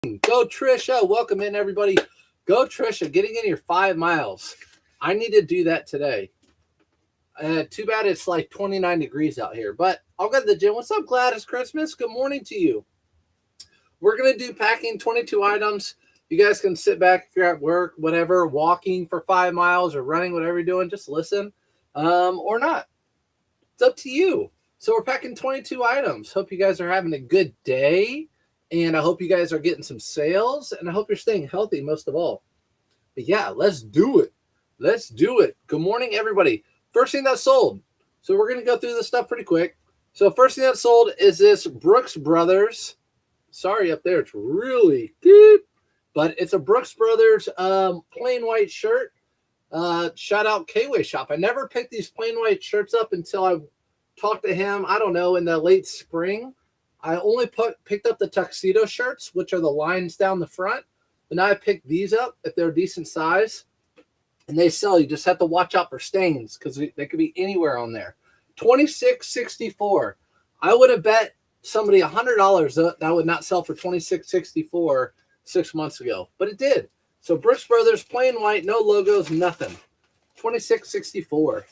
Go Trisha. Welcome in, everybody. Go Trisha, getting in your 5 miles. I need to do that today. Too bad it's like 29 degrees out here, but I'll go to the gym. What's up, Gladys Christmas? Good morning to you. We're going to do packing 22 items. You guys can sit back if you're at work, whatever, walking for 5 miles or running, whatever you're doing, just listen or not. It's up to you. So we're packing 22 items. Hope you guys are having a good day. And I hope you guys are getting some sales. And I hope you're staying healthy most of all. But yeah, let's do it. Let's do it. Good morning, everybody. First thing that sold. So we're going to go through this stuff pretty quick. So first thing that sold is this Brooks Brothers. Sorry up there. It's really good. But it's a Brooks Brothers plain white shirt. Shout out K-Way Shop. I never picked these plain white shirts up until I talked to him, I don't know, in the late spring. I only picked up the tuxedo shirts, which are the lines down the front. And now I picked these up if they're decent size. And they sell. You just have to watch out for stains because they could be anywhere on there. $26.64. I would have bet somebody $100 that would not sell for $26.64 6 months ago. But it did. So Brooks Brothers, plain white, no logos, nothing. $26.64.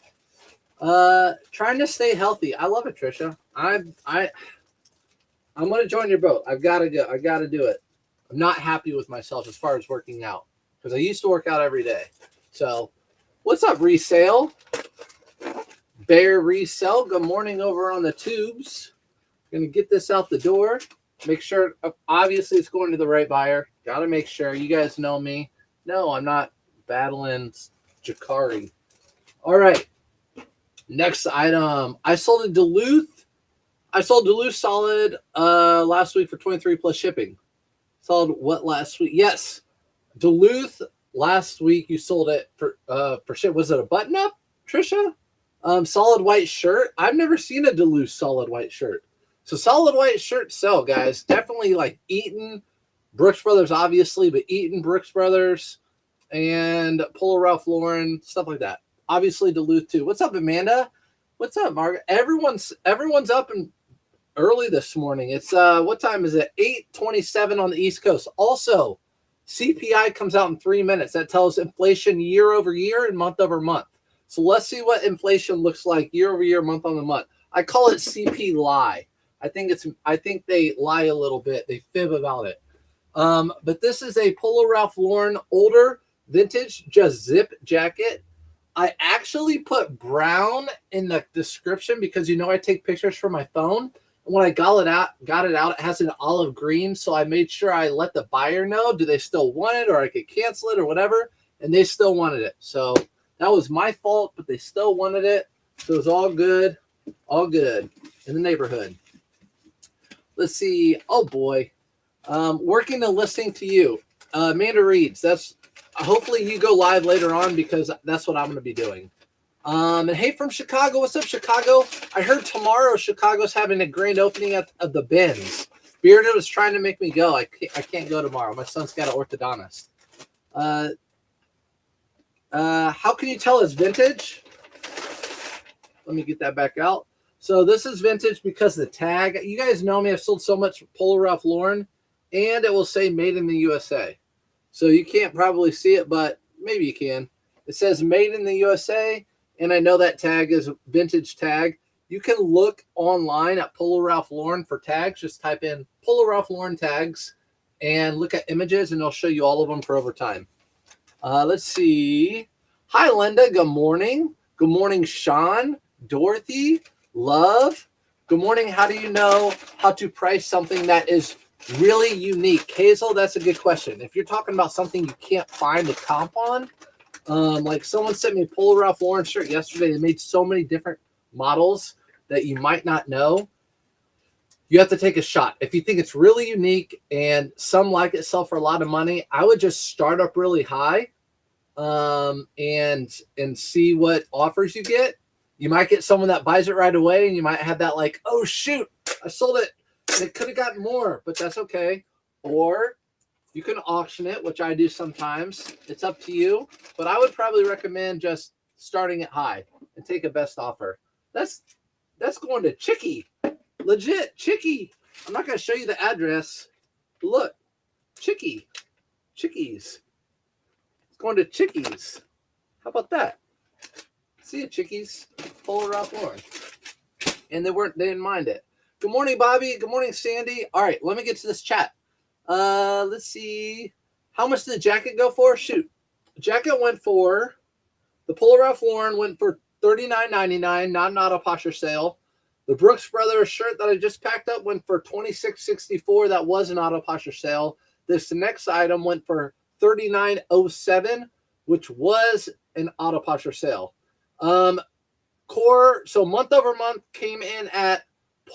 Trying to stay healthy. I love it, Trisha. I'm going to join your boat. I've got to go. I got to do it. I'm not happy with myself as far as working out because I used to work out every day. So what's up, Resale? Bear Resale. Good morning over on the tubes. Going to get this out the door. Make sure, obviously, it's going to the right buyer. Got to make sure. You guys know me. No, I'm not battling Jakari. All right. Next item. I sold a Duluth. I sold Duluth solid last week for 23 plus shipping. Sold what last week? Yes, Duluth last week. You sold it for ship. Was it a button up, Trisha? Solid white shirt. I've never seen a Duluth solid white shirt. So solid white shirts sell, guys. Definitely like Eaton, Brooks Brothers, obviously, but Eaton, Brooks Brothers, and Polo Ralph Lauren, stuff like that. Obviously Duluth too. What's up, Amanda? What's up, Margaret? Everyone's up and early this morning. It's what time is it? 8:27 on the East Coast. Also, CPI comes out in 3 minutes. That tells inflation year over year and month over month. So let's see what inflation looks like year over year, month on the month. I call it CP lie. I think they lie a little bit. They fib about it. But this is a Polo Ralph Lauren older vintage just zip jacket. I actually put brown in the description because I take pictures from my phone. And when I got it out, it has an olive green. So I made sure I let the buyer know, do they still want it or I could cancel it or whatever. And they still wanted it. So that was my fault, but they still wanted it. So it was all good in the neighborhood. Let's see. Oh boy. Working the listing to you. Amanda Reeds. Hopefully you go live later on because that's what I'm going to be doing. And hey, from Chicago, what's up, Chicago? I heard tomorrow Chicago's having a grand opening of the Bins. Bearded was trying to make me go. I can't go tomorrow. My son's got an orthodontist. How can you tell it's vintage? Let me get that back out. So this is vintage because the tag. You guys know me. I've sold so much Polo Ralph Lauren, and it will say made in the USA. So you can't probably see it, but maybe you can. It says made in the USA, and I know that tag is a vintage tag. You can look online at Polo Ralph Lauren for tags. Just type in Polo Ralph Lauren tags and look at images, and it'll show you all of them for over time. Let's see. Hi, Linda. Good morning. Good morning, Sean, Dorothy, Love. Good morning. How do you know how to price something that is really unique? Hazel, that's a good question. If you're talking about something you can't find a comp on, like someone sent me a Polo Ralph Lauren shirt yesterday. They made so many different models that you might not know. You have to take a shot. If you think it's really unique and some like it sell for a lot of money, I would just start up really high and see what offers you get. You might get someone that buys it right away, and you might have that like, oh, shoot, I sold it. And it could have gotten more, but that's okay. Or you can auction it, which I do sometimes. It's up to you. But I would probably recommend just starting it high and take a best offer. That's going to Chicky. Legit, Chicky. I'm not going to show you the address. Look, Chickies. It's going to Chickies. How about that? See you, Chickies. Polo Ralph Lauren. And they didn't mind it. Good morning, Bobby. Good morning, Sandy. All right, let me get to this chat. Let's see. How much did the jacket go for? Shoot. The jacket went for, the Polo Ralph Lauren went for $39.99, not an auto posture sale. The Brooks Brothers shirt that I just packed up went for $26.64. That was an auto posture sale. This next item went for $39.07, which was an auto posture sale. Core, so month over month came in at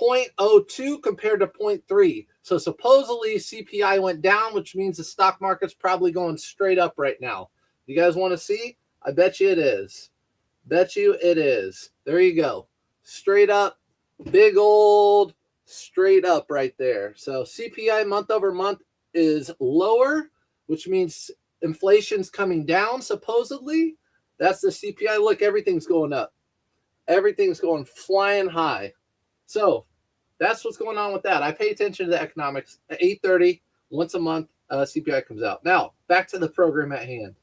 0.02 compared to 0.3. So supposedly CPI went down, which means the stock market's probably going straight up right now. You guys want to see? I bet you it is. Bet you it is. There you go. Straight up. Big old straight up right there. So CPI month over month is lower, which means inflation's coming down, supposedly. That's the CPI. Look, everything's going up. Everything's going flying high. So that's what's going on with that. I pay attention to the economics. At 8:30, once a month, CPI comes out. Now, back to the program at hand.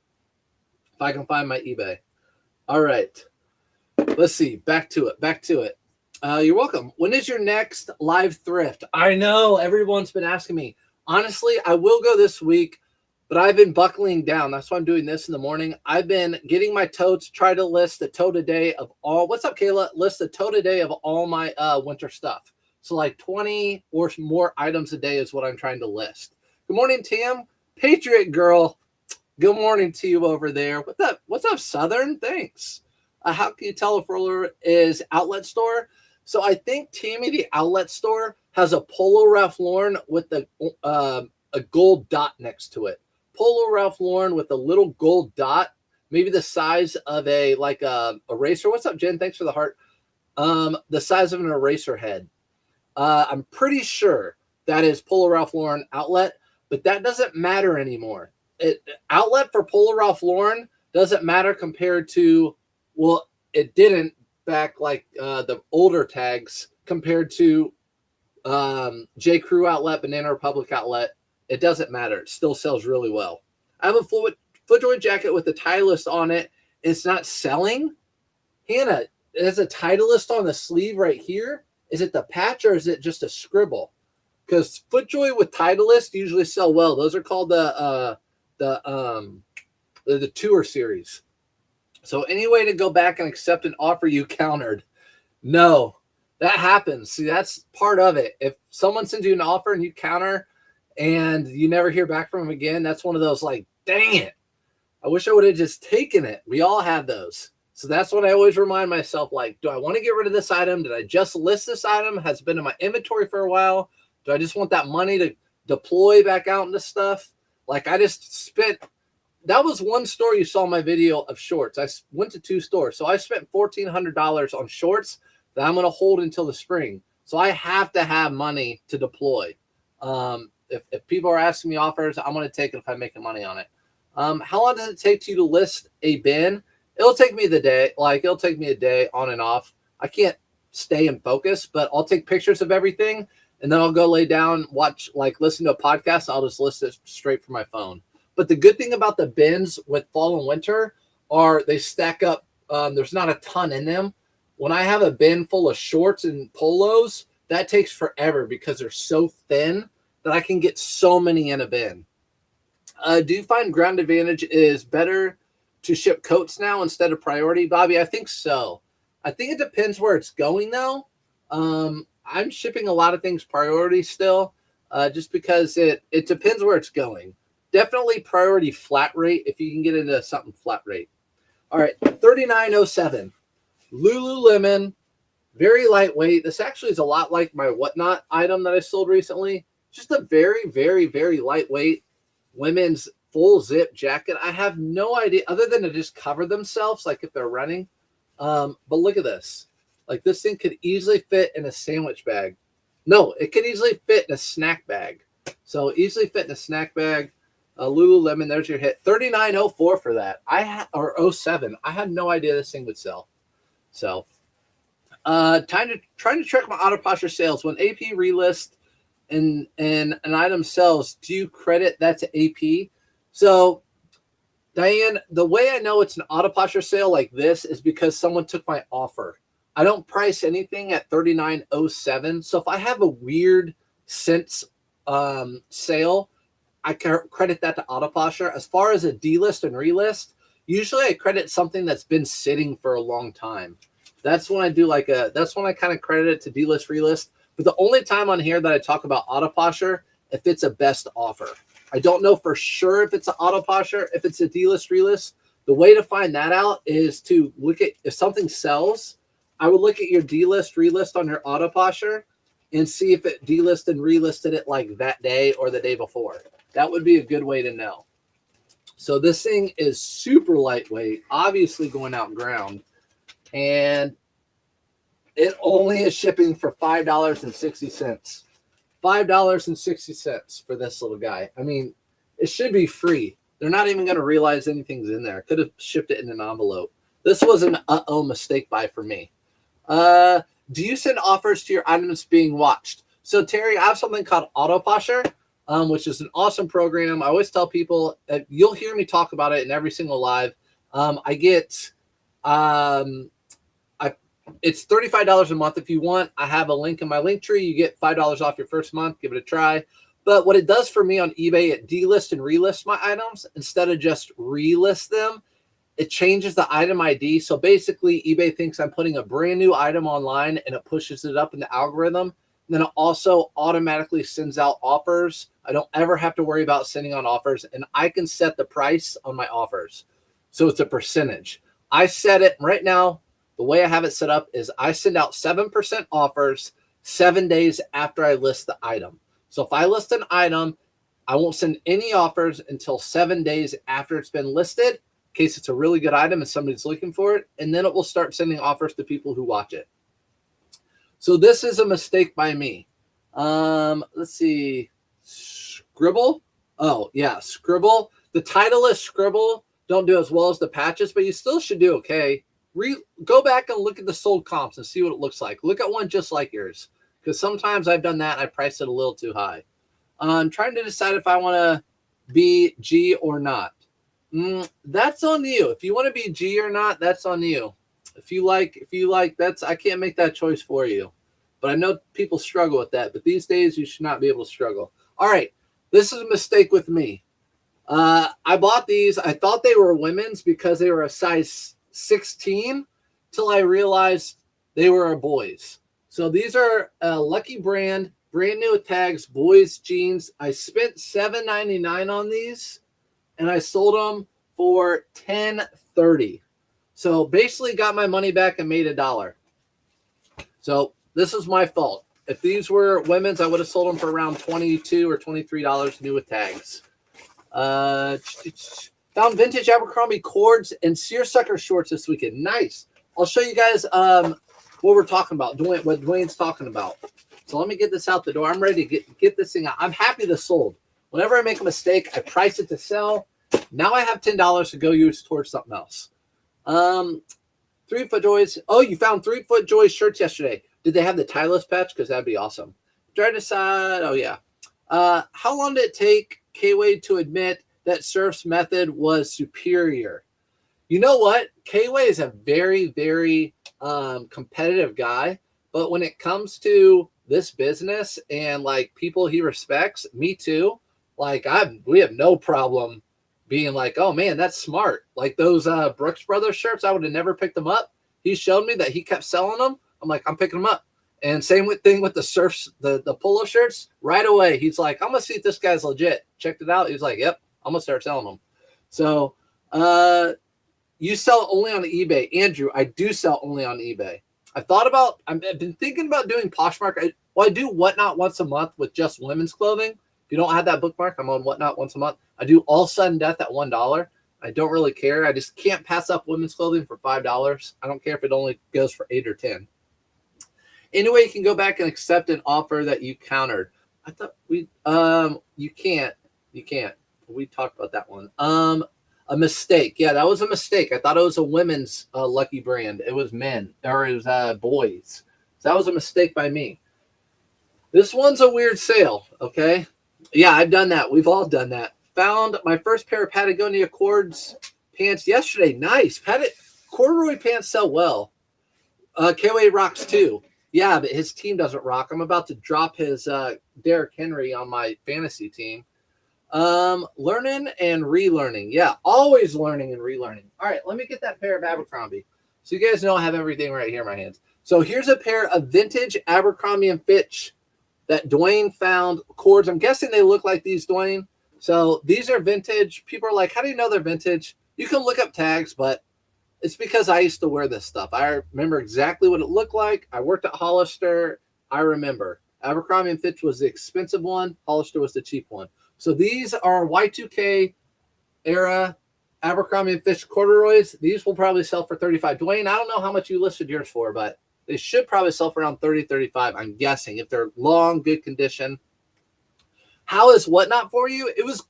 If I can find my eBay. All right. Let's see. Back to it. You're welcome. When is your next live thrift? I know everyone's been asking me. Honestly, I will go this week, but I've been buckling down. That's why I'm doing this in the morning. I've been getting my totes, try to list the tote a day of all. What's up, Kayla? List the tote a day of all my winter stuff. So like 20 or more items a day is what I'm trying to list. Good morning, Tim. Patriot girl. Good morning to you over there. What's up, Southern? Thanks. How can you tell if roller is outlet store? So I think Tammy, the outlet store, has a Polo Ralph Lauren with a gold dot next to it. Polo Ralph Lauren with a little gold dot, maybe the size of a eraser. What's up, Jen? Thanks for the heart. The size of an eraser head. I'm pretty sure that is Polo Ralph Lauren outlet, but that doesn't matter anymore. Outlet for Polo Ralph Lauren doesn't matter compared to, well, it didn't back like the older tags compared to J. Crew outlet, Banana Republic outlet. It doesn't matter. It still sells really well. I have a foot joint jacket with a Titleist on it. It's not selling. Hannah, it has a Titleist on the sleeve right here. Is it the patch or is it just a scribble? Because FootJoy with Titleist usually sell well. Those are called the tour series. So any way to go back and accept an offer you countered? No, that happens. See, that's part of it. If someone sends you an offer and you counter and you never hear back from them again, that's one of those like, dang it, I wish I would have just taken it. We all have those. So that's what I always remind myself, like, do I want to get rid of this item? Did I just list this item? Has it been in my inventory for a while? Do I just want that money to deploy back out into stuff? Like I just spent, that was one store you saw my video of shorts. I went to 2 stores. So I spent $1,400 on shorts that I'm going to hold until the spring. So I have to have money to deploy. If people are asking me offers, I'm going to take it if I'm making money on it. How long does it take you to list a bin? It'll take me the day. Like it'll take me a day on and off. I can't stay in focus, but I'll take pictures of everything and then I'll go lay down, listen to a podcast. I'll just list it straight from my phone. But the good thing about the bins with fall and winter are they stack up. There's not a ton in them. When I have a bin full of shorts and polos, that takes forever because they're so thin that I can get so many in a bin. Do you find Ground Advantage is better to ship coats now instead of Priority, Bobby? I think so. I think it depends where it's going, though. I'm shipping a lot of things Priority still, just because it depends where it's going. Definitely Priority flat rate if you can get into something flat rate. All right, $39.07. Lululemon, very lightweight. This actually is a lot like my Whatnot item that I sold recently. Just a very, very, very lightweight women's full zip jacket. I have no idea other than to just cover themselves, like if they're running. But look at this. Like this thing could easily fit in a sandwich bag. No, it could easily fit in a snack bag. So easily fit in a snack bag. Lululemon, there's your hit. $39.04 for that. Or 07. I had no idea this thing would sell. So trying to track my auto posture sales. When AP relist and an item sells, do you credit that to AP? So Diane, the way I know it's an auto posture sale like this is because someone took my offer. I don't price anything at $39.07. So if I have a weird cents sale, I can credit that to auto posture. As far as a delist and relist, usually I credit something that's been sitting for a long time. That's when I do that's when I kind of credit it to delist, relist. But the only time on here that I talk about auto posture, if it's a best offer. I don't know for sure if it's an auto posture, if it's a delist, relist. The way to find that out is to look at if something sells. I would look at your delist, relist on your auto posture and see if it delisted and relisted it like that day or the day before. That would be a good way to know. So this thing is super lightweight, obviously going out ground, and it only is shipping for $5.60. $5.60 for this little guy. I mean, it should be free. They're not even going to realize anything's in there. Could have shipped it in an envelope. This was an mistake buy for me. Do you send offers to your items being watched? So Terry, I have something called Auto Posture, which is an awesome program. I always tell people that you'll hear me talk about it in every single live. I get it's $35 a month if you want. I have a link in my link tree. You get $5 off your first month. Give it a try. But what it does for me on eBay, it delists and relists my items instead of just relist them. It changes the item ID. So basically, eBay thinks I'm putting a brand new item online and it pushes it up in the algorithm. And then it also automatically sends out offers. I don't ever have to worry about sending on offers, and I can set the price on my offers. So it's a percentage. I set it right now. The way I have it set up is I send out 7% offers 7 days after I list the item. So if I list an item, I won't send any offers until 7 days after it's been listed, in case it's a really good item and somebody's looking for it. And then it will start sending offers to people who watch it. So this is a mistake by me. Let's see. Scribble. Oh, yeah, Scribble. The title is Scribble. Don't do as well as the patches, but you still should do okay. Go back and look at the sold comps and see what it looks like. Look at one just like yours, because sometimes I've done that and I priced it a little too high. I'm trying to decide if I want to be G or not. That's on you. If you want to be G or not, that's on you. If you like, that's, I can't make that choice for you. But I know people struggle with that. But these days, you should not be able to struggle. All right, this is a mistake with me. I bought these. I thought they were women's because they were a size 16 till I realized they were a boys. So these are a Lucky brand, brand new with tags, boys jeans. I spent $7.99 on these, and I sold them for $10.30. So basically got my money back and made $1. So this is my fault. If these were women's, I would have sold them for around $22 or $23 new with tags. Found vintage Abercrombie cords and seersucker shorts this weekend. Nice. I'll show you guys what we're talking about, what Dwayne's talking about. So let me get this out the door. I'm ready to get this thing out. I'm happy this sold. Whenever I make a mistake, I price it to sell. Now I have $10 to go use towards something else. 3 Foot Joys. Oh, you found 3 Foot Joys shirts yesterday. Did they have the tieless patch? Because that'd be awesome. Try to decide. Oh, yeah. How long did it take K-Wade to admit that Surf's method was superior? You know what? K-Wade is a very, very competitive guy. But when it comes to this business and like people he respects, me too, like we have no problem being like, oh man, that's smart. Like those Brooks Brothers shirts, I would have never picked them up. He showed me that he kept selling them. I'm like, I'm picking them up. And same thing with the surfs, the polo shirts. Right away, he's like, I'm gonna see if this guy's legit. Checked it out. He's like, yep, I'm gonna start selling them. So you sell only on eBay. Andrew, I do sell only on eBay. I've been thinking about doing Poshmark. I do Whatnot once a month with just women's clothing. If you don't have that bookmark, I'm on Whatnot once a month. I do All Sudden Death at $1. I don't really care. I just can't pass up women's clothing for $5. I don't care if it only goes for 8 or 10. Anyway, you can go back and accept an offer that you countered. I thought you can't. We talked about that one. A mistake. Yeah, that was a mistake. I thought it was a women's Lucky brand. It was men, or it was boys. So that was a mistake by me. This one's a weird sale, okay? Yeah, I've done that. We've all done that. Found my first pair of Patagonia cords pants yesterday. Nice. Corduroy pants sell well. KOA rocks too. Yeah, but his team doesn't rock. I'm about to drop his Derrick Henry on my fantasy team. Learning and relearning. Yeah, always learning and relearning. All right, let me get that pair of Abercrombie. So you guys know I have everything right here in my hands. So here's a pair of vintage Abercrombie and Fitch that Dwayne found cords. I'm guessing they look like these, Dwayne. So these are vintage. People are like, how do you know they're vintage? You can look up tags, but it's because I used to wear this stuff. I remember exactly what it looked like. I worked at Hollister. I remember. Abercrombie and Fitch was the expensive one. Hollister was the cheap one. So these are Y2K era Abercrombie and Fitch corduroys. These will probably sell for $35. Dwayne, I don't know how much you listed yours for, but they should probably sell for around $30, $35. I'm guessing if they're long, good condition. How is Whatnot for you? It was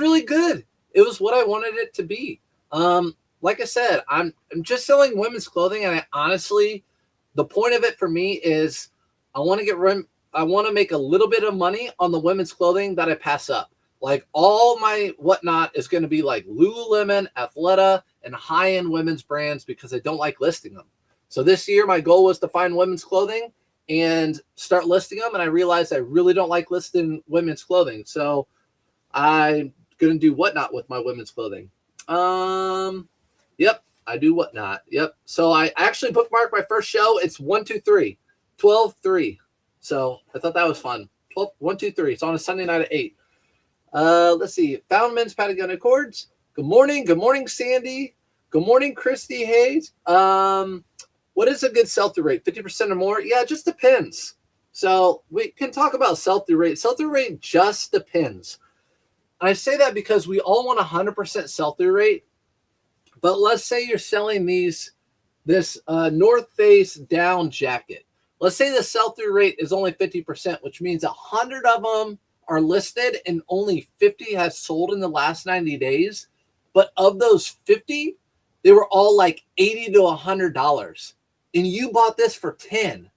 really good. It was what I wanted it to be. Like I said, I'm just selling women's clothing, and I honestly, the point of it for me is I want to make a little bit of money on the women's clothing that I pass up. Like all my Whatnot is going to be like Lululemon, Athleta, and high-end women's brands because I don't like listing them. So this year, my goal was to find women's clothing and start listing them. And I realized I really don't like listing women's clothing. So I'm going to do Whatnot with my women's clothing. Yep, I do Whatnot. Yep. So I actually bookmarked my first show. It's 12/3. So I thought that was fun. 1-2-3. It's on a Sunday night at 8. Let's see. Found men's Patagonia cords. Good morning. Good morning, Sandy. Good morning, Christy Hayes. What is a good sell-through rate? 50% or more? Yeah, it just depends. So we can talk about sell-through rate. Sell-through rate just depends. I say that because we all want 100% sell-through rate. But let's say you're selling this North Face down jacket. Let's say the sell-through rate is only 50%, which means 100 of them are listed and only 50 has sold in the last 90 days. But of those 50, they were all like $80 to $100. And you bought this for 10.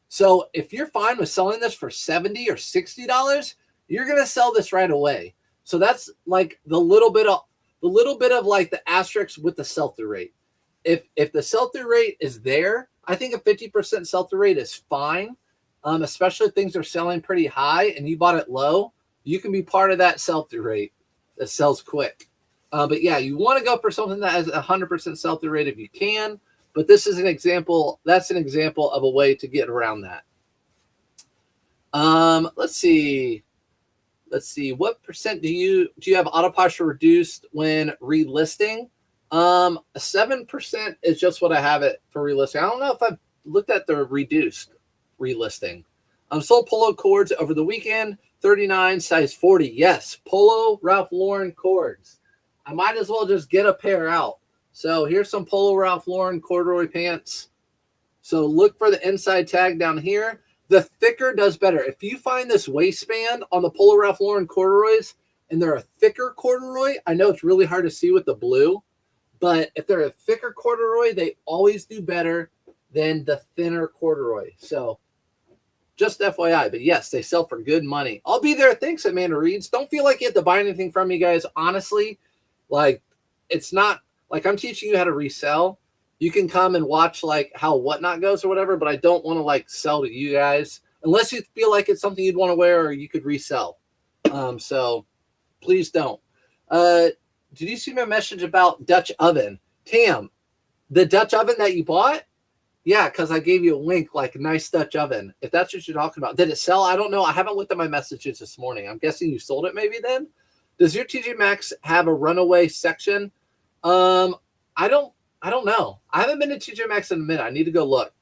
So if you're fine with selling this for $70 or $60, you're going to sell this right away. So that's like the little bit of like the asterisk with the sell-through rate. If the sell-through rate is there, I think a 50% sell-through rate is fine. Especially if things are selling pretty high and you bought it low, you can be part of that sell-through rate that sells quick. But yeah, you want to go for something that has 100% sell-through rate if you can. But this is an example. That's an example of a way to get around that. Let's see. What percent do you have auto posture reduced when relisting? 7% is just what I have it for relisting. I don't know if I've looked at the reduced relisting. Sold polo cords over the weekend, 39, size 40. Yes, polo Ralph Lauren cords. I might as well just get a pair out. So here's some polo Ralph Lauren corduroy pants. So look for the inside tag down here. The thicker does better. If you find this waistband on the polo Ralph Lauren corduroys and they're a thicker corduroy, I know it's really hard to see with the blue, but if they're a thicker corduroy, they always do better than the thinner corduroy. So just FYI, but yes, they sell for good money. I'll be there. Thanks, Amanda Reeds. Don't feel like you have to buy anything from me guys. Honestly, like it's not like I'm teaching you how to resell. You can come and watch like how Whatnot goes or whatever, but I don't want to like sell to you guys unless you feel like it's something you'd want to wear or you could resell. So please don't. Did you see my message about Dutch oven? Tam, the Dutch oven that you bought? Yeah, because I gave you a link, like a nice Dutch oven. If that's what you're talking about. Did it sell? I don't know. I haven't looked at my messages this morning. I'm guessing you sold it maybe then. Does your TJ Maxx have a runaway section? I don't know. I haven't been to TJ Maxx in a minute. I need to go look.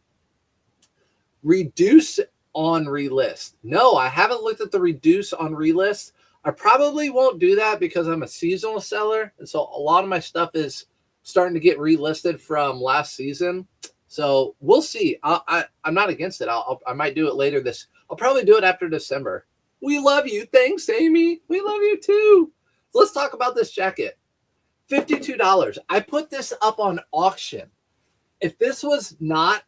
Reduce on relist. No, I haven't looked at the reduce on relist. I probably won't do that because I'm a seasonal seller. And so a lot of my stuff is starting to get relisted from last season. So we'll see. I'm not against it. I might do it later I'll probably do it after December. We love you. Thanks, Amy. We love you too. Let's talk about this jacket. $52. I put this up on auction. If this was not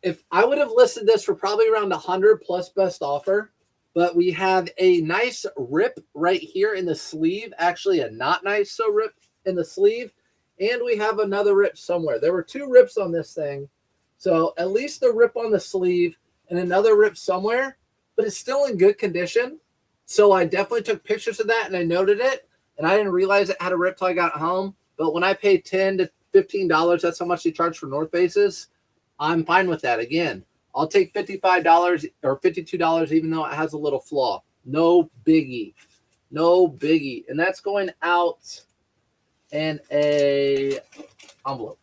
if I would have listed this for probably around 100 plus best offer, but we have a nice rip right here in the sleeve, actually a not nice so rip in the sleeve, and we have another rip somewhere. There were 2 rips on this thing, so at least a rip on the sleeve and another rip somewhere, but it's still in good condition. So I definitely took pictures of that and I noted it, and I didn't realize it had a rip till I got home. But when I paid $10 to $15, that's how much they charge for North Faces. I'm fine with that. Again, I'll take $55 or $52, even though it has a little flaw. No biggie. No biggie. And that's going out in a envelope.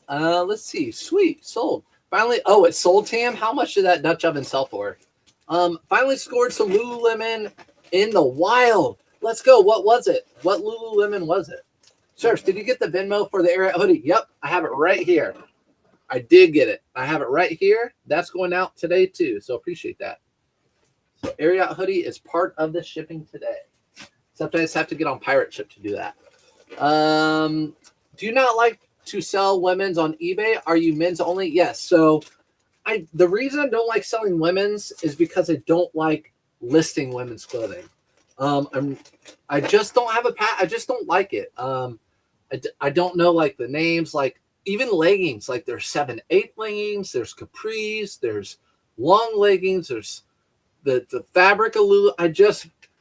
Let's see. Sweet. Sold. Finally. Oh, it's sold, Tam. How much did that Dutch oven sell for? Finally scored some Lululemon in the wild. Let's go. What was it? What Lululemon was it? Serge, did you get the Venmo for the Air hoodie? Yep. I have it right here. I did get it. I have it right here. That's going out today too. So appreciate that. So Air hoodie is part of the shipping today. Except I just have to get on Pirate Ship to do that. Do you not like to sell women's on eBay? Are you men's only? Yes. So the reason I don't like selling women's is because I don't like listing women's clothing. I just don't have I just don't like it. I don't know like the names, like even leggings, like there's 7/8 leggings, there's capris, there's long leggings, there's the fabric of Lulu.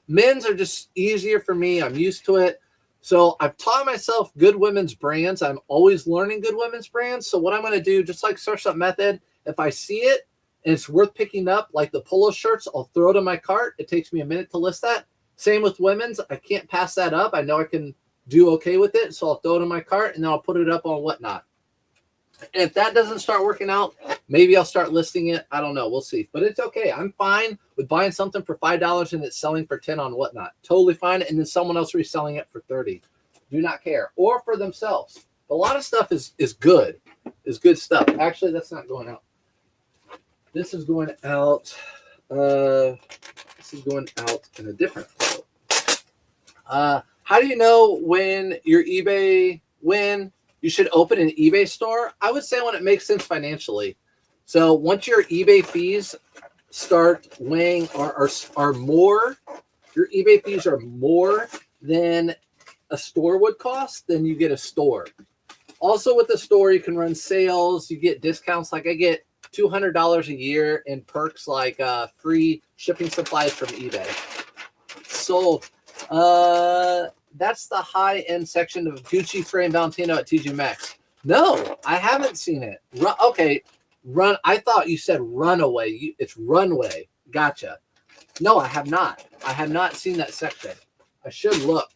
Men's are just easier for me. I'm used to it. So I've taught myself good women's brands. I'm always learning good women's brands. So what I'm going to do, just like Search Up Method, if I see it and it's worth picking up, like the polo shirts, I'll throw it in my cart. It takes me a minute to list that. Same with women's. I can't pass that up. I know I can do okay with it. So I'll throw it in my cart and then I'll put it up on Whatnot. And if that doesn't start working out, maybe I'll start listing it. I don't know. We'll see. But it's okay. I'm fine with buying something for $5 and it's selling for $10 on Whatnot. Totally fine. And then someone else reselling it for $30. Do not care. Or for themselves. A lot of stuff is good. Is good stuff. Actually, that's not going out. This is going out. This is going out in a different quote. How do you know when you should open an eBay store? I would say when it makes sense financially. So once your eBay fees start weighing are more, your eBay fees are more than a store would cost, then you get a store. Also with the store, you can run sales, you get discounts. Like I get $200 a year in perks like free shipping supplies from eBay. Sold. That's the high-end section of Gucci Frame Valentino at TJ Maxx. No, I haven't seen it. Run. I thought you said runaway. It's runway. Gotcha. No, I have not. I have not seen that section. I should look.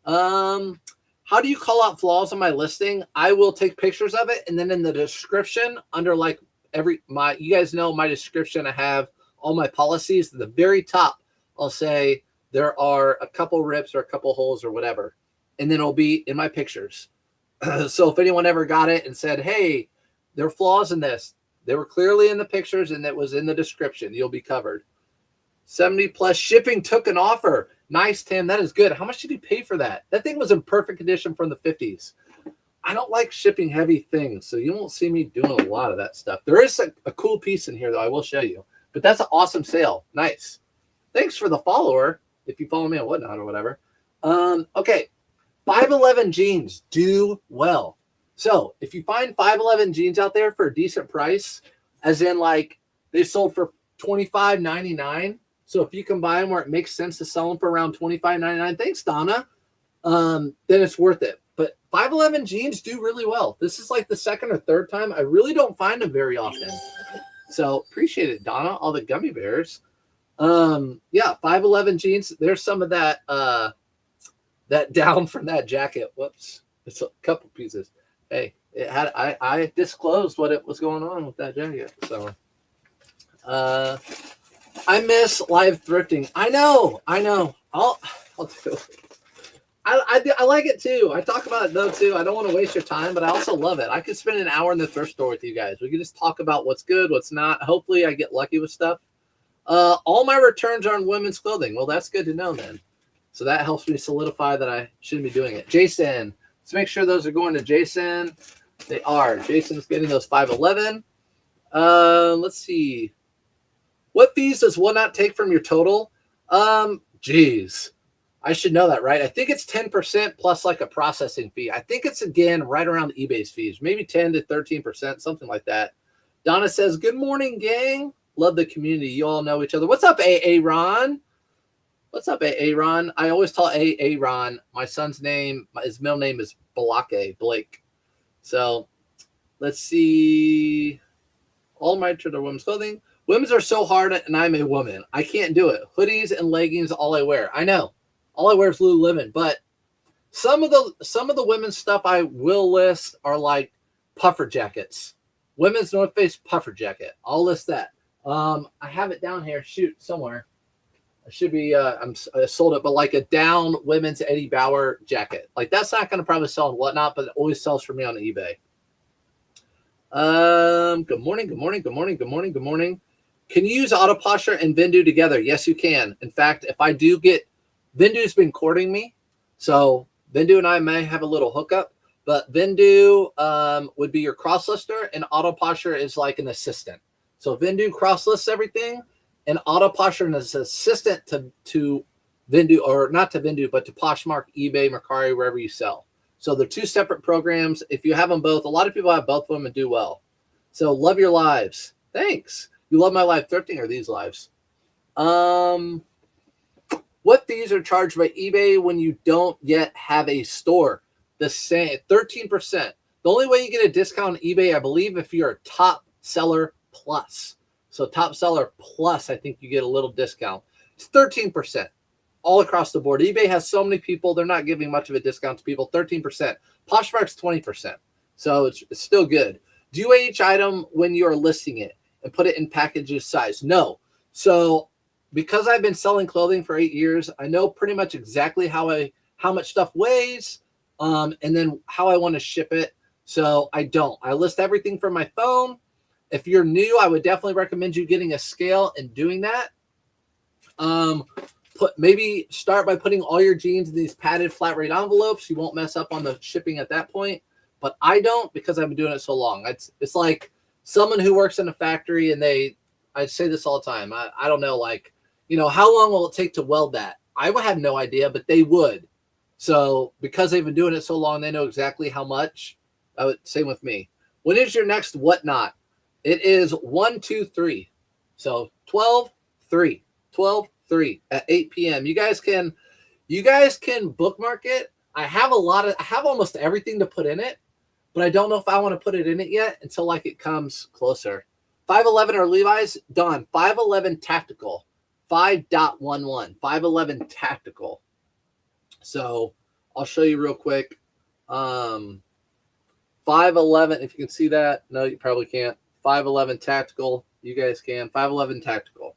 How do you call out flaws on my listing? I will take pictures of it, and then in the description, under like you guys know my description, I have all my policies. At the very top, I'll say there are a couple rips or a couple holes or whatever, and then it'll be in my pictures. So if anyone ever got it and said, hey, there are flaws in this, they were clearly in the pictures and it was in the description. You'll be covered. 70 plus shipping took an offer. Nice, Tim. That is good. How much did you pay for that? That thing was in perfect condition from the 50s. I don't like shipping heavy things, so you won't see me doing a lot of that stuff. There is a cool piece in here, though. I will show you. But that's an awesome sale. Nice. Thanks for the follower, if you follow me on Whatnot or whatever. Okay. 511 jeans do well. So if you find 511 jeans out there for a decent price, as in like they sold for $25.99. So if you can buy them where it makes sense to sell them for around $25.99, thanks, Donna, then it's worth it. But 511 jeans do really well. This is like the second or third time. I really don't find them very often. So appreciate it, Donna, all the gummy bears. Yeah, 511 jeans. There's some of that that down from that jacket. Whoops. It's a couple pieces. Hey, it had I disclosed what it was going on with that jacket. So I miss live thrifting. I know. I'll do it. I like it too. I talk about it though too. I don't want to waste your time, but I also love it. I could spend an hour in the thrift store with you guys. We could just talk about what's good, what's not. Hopefully I get lucky with stuff. All my returns are on women's clothing. Well, that's good to know then. So that helps me solidify that I shouldn't be doing it. Jason, let's make sure those are going to Jason. They are. Jason's getting those 511. Let's see. What fees does one not take from your total? Geez. I should know that, right? I think it's 10% plus like a processing fee. I think it's, again, right around eBay's fees, maybe 10 to 13%, something like that. Donna says, good morning, gang. Love the community. You all know each other. What's up, AA Ron? What's up, AA Ron? I always call AA Ron. My son's name, his middle name is Blake. So let's see. All my are women's clothing. Women's are so hard, and I'm a woman. I can't do it. Hoodies and leggings, all I wear. I know. All I wear is Lululemon, but some of the women's stuff I will list are like puffer jackets. Women's North Face puffer jacket. I'll list that. I have it down here. Shoot, somewhere. I should be. I sold it, but like a down women's Eddie Bauer jacket. Like that's not going to probably sell and whatnot, but it always sells for me on eBay. Good morning. Can you use Autoposture and Vendu together? Yes, you can. In fact, if I do get, Vendu's been courting me, so Vendu and I may have a little hookup. But Vendu would be your cross lister, and Autoposture is like an assistant. So Vendu cross lists everything, and Autoposture is an assistant to Vendu, or not to Vendu, but to Poshmark, eBay, Mercari, wherever you sell. So they're two separate programs. If you have them both, a lot of people have both of them and do well. So love your lives. Thanks. You love my live thrifting or these lives? What fees are charged by eBay when you don't yet have a store? The same, 13%. The only way you get a discount on eBay, I believe, if you're a top seller plus. So top seller plus, I think you get a little discount. It's 13%. All across the board. eBay has so many people, they're not giving much of a discount to people. 13%. Poshmark's 20%. So it's still good. Do you weigh each item when you are listing it and put it in packages size? No. So because I've been selling clothing for 8 years, I know pretty much exactly how much stuff weighs, and then how I want to ship it. So I don't. I list everything from my phone. If you're new, I would definitely recommend you getting a scale and doing that. Maybe start by putting all your jeans in these padded flat rate envelopes. You won't mess up on the shipping at that point. But I don't, because I've been doing it so long. It's like someone who works in a factory, and I say this all the time. I don't know, like, how long will it take to weld that? I would have no idea, but they would. So because they've been doing it so long, they know exactly how much. Same with me. When is your next whatnot? It is 1, 2, 3. So 12/3 at 8 p.m. You guys can bookmark it. I have almost everything to put in it, but I don't know if I want to put it in it yet until like it comes closer. 511 or Levi's, done. 511 tactical, 5.11, 511 tactical. So I'll show you real quick. 511, if you can see that. No, you probably can't. 511 tactical. You guys can. 511 tactical.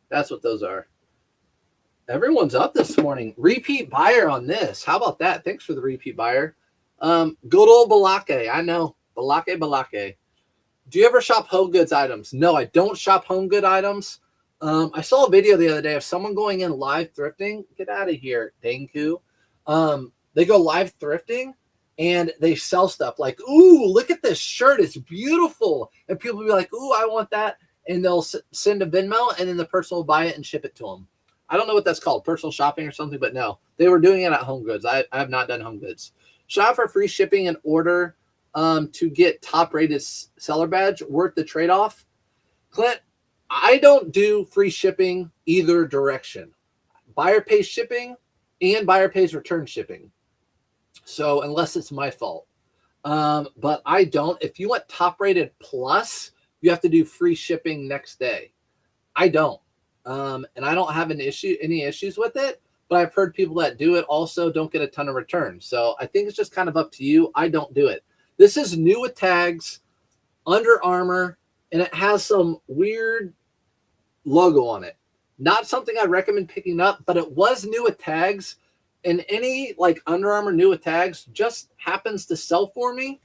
That's what those are. Everyone's up this morning. Repeat buyer on this. How about that? Thanks for the repeat buyer. Good old Balake. I know. Balake. Do you ever shop home goods items? No, I don't shop home good items. I saw a video the other day of someone going in live thrifting. Get out of here, Danku. They go live thrifting and they sell stuff like, ooh, look at this shirt. It's beautiful. And people will be like, ooh, I want that. And they'll send a Venmo, and then the person will buy it and ship it to them. I don't know what that's called, personal shopping or something, but no, they were doing it at Home Goods. I have not done Home Goods. Shop for free shipping and order to get top rated seller badge. Worth the trade-off. Clint, I don't do free shipping either direction. Buyer pays shipping and buyer pays return shipping. So unless it's my fault. But I don't. If you want top rated plus, you have to do free shipping next day. I don't. And I don't have any issues with it, but I've heard people that do it also don't get a ton of returns. So I think it's just kind of up to you. I don't do it. This is new with tags, Under Armour, and it has some weird logo on it. Not something I recommend picking up, but it was new with tags, and any like Under Armour new with tags just happens to sell for me.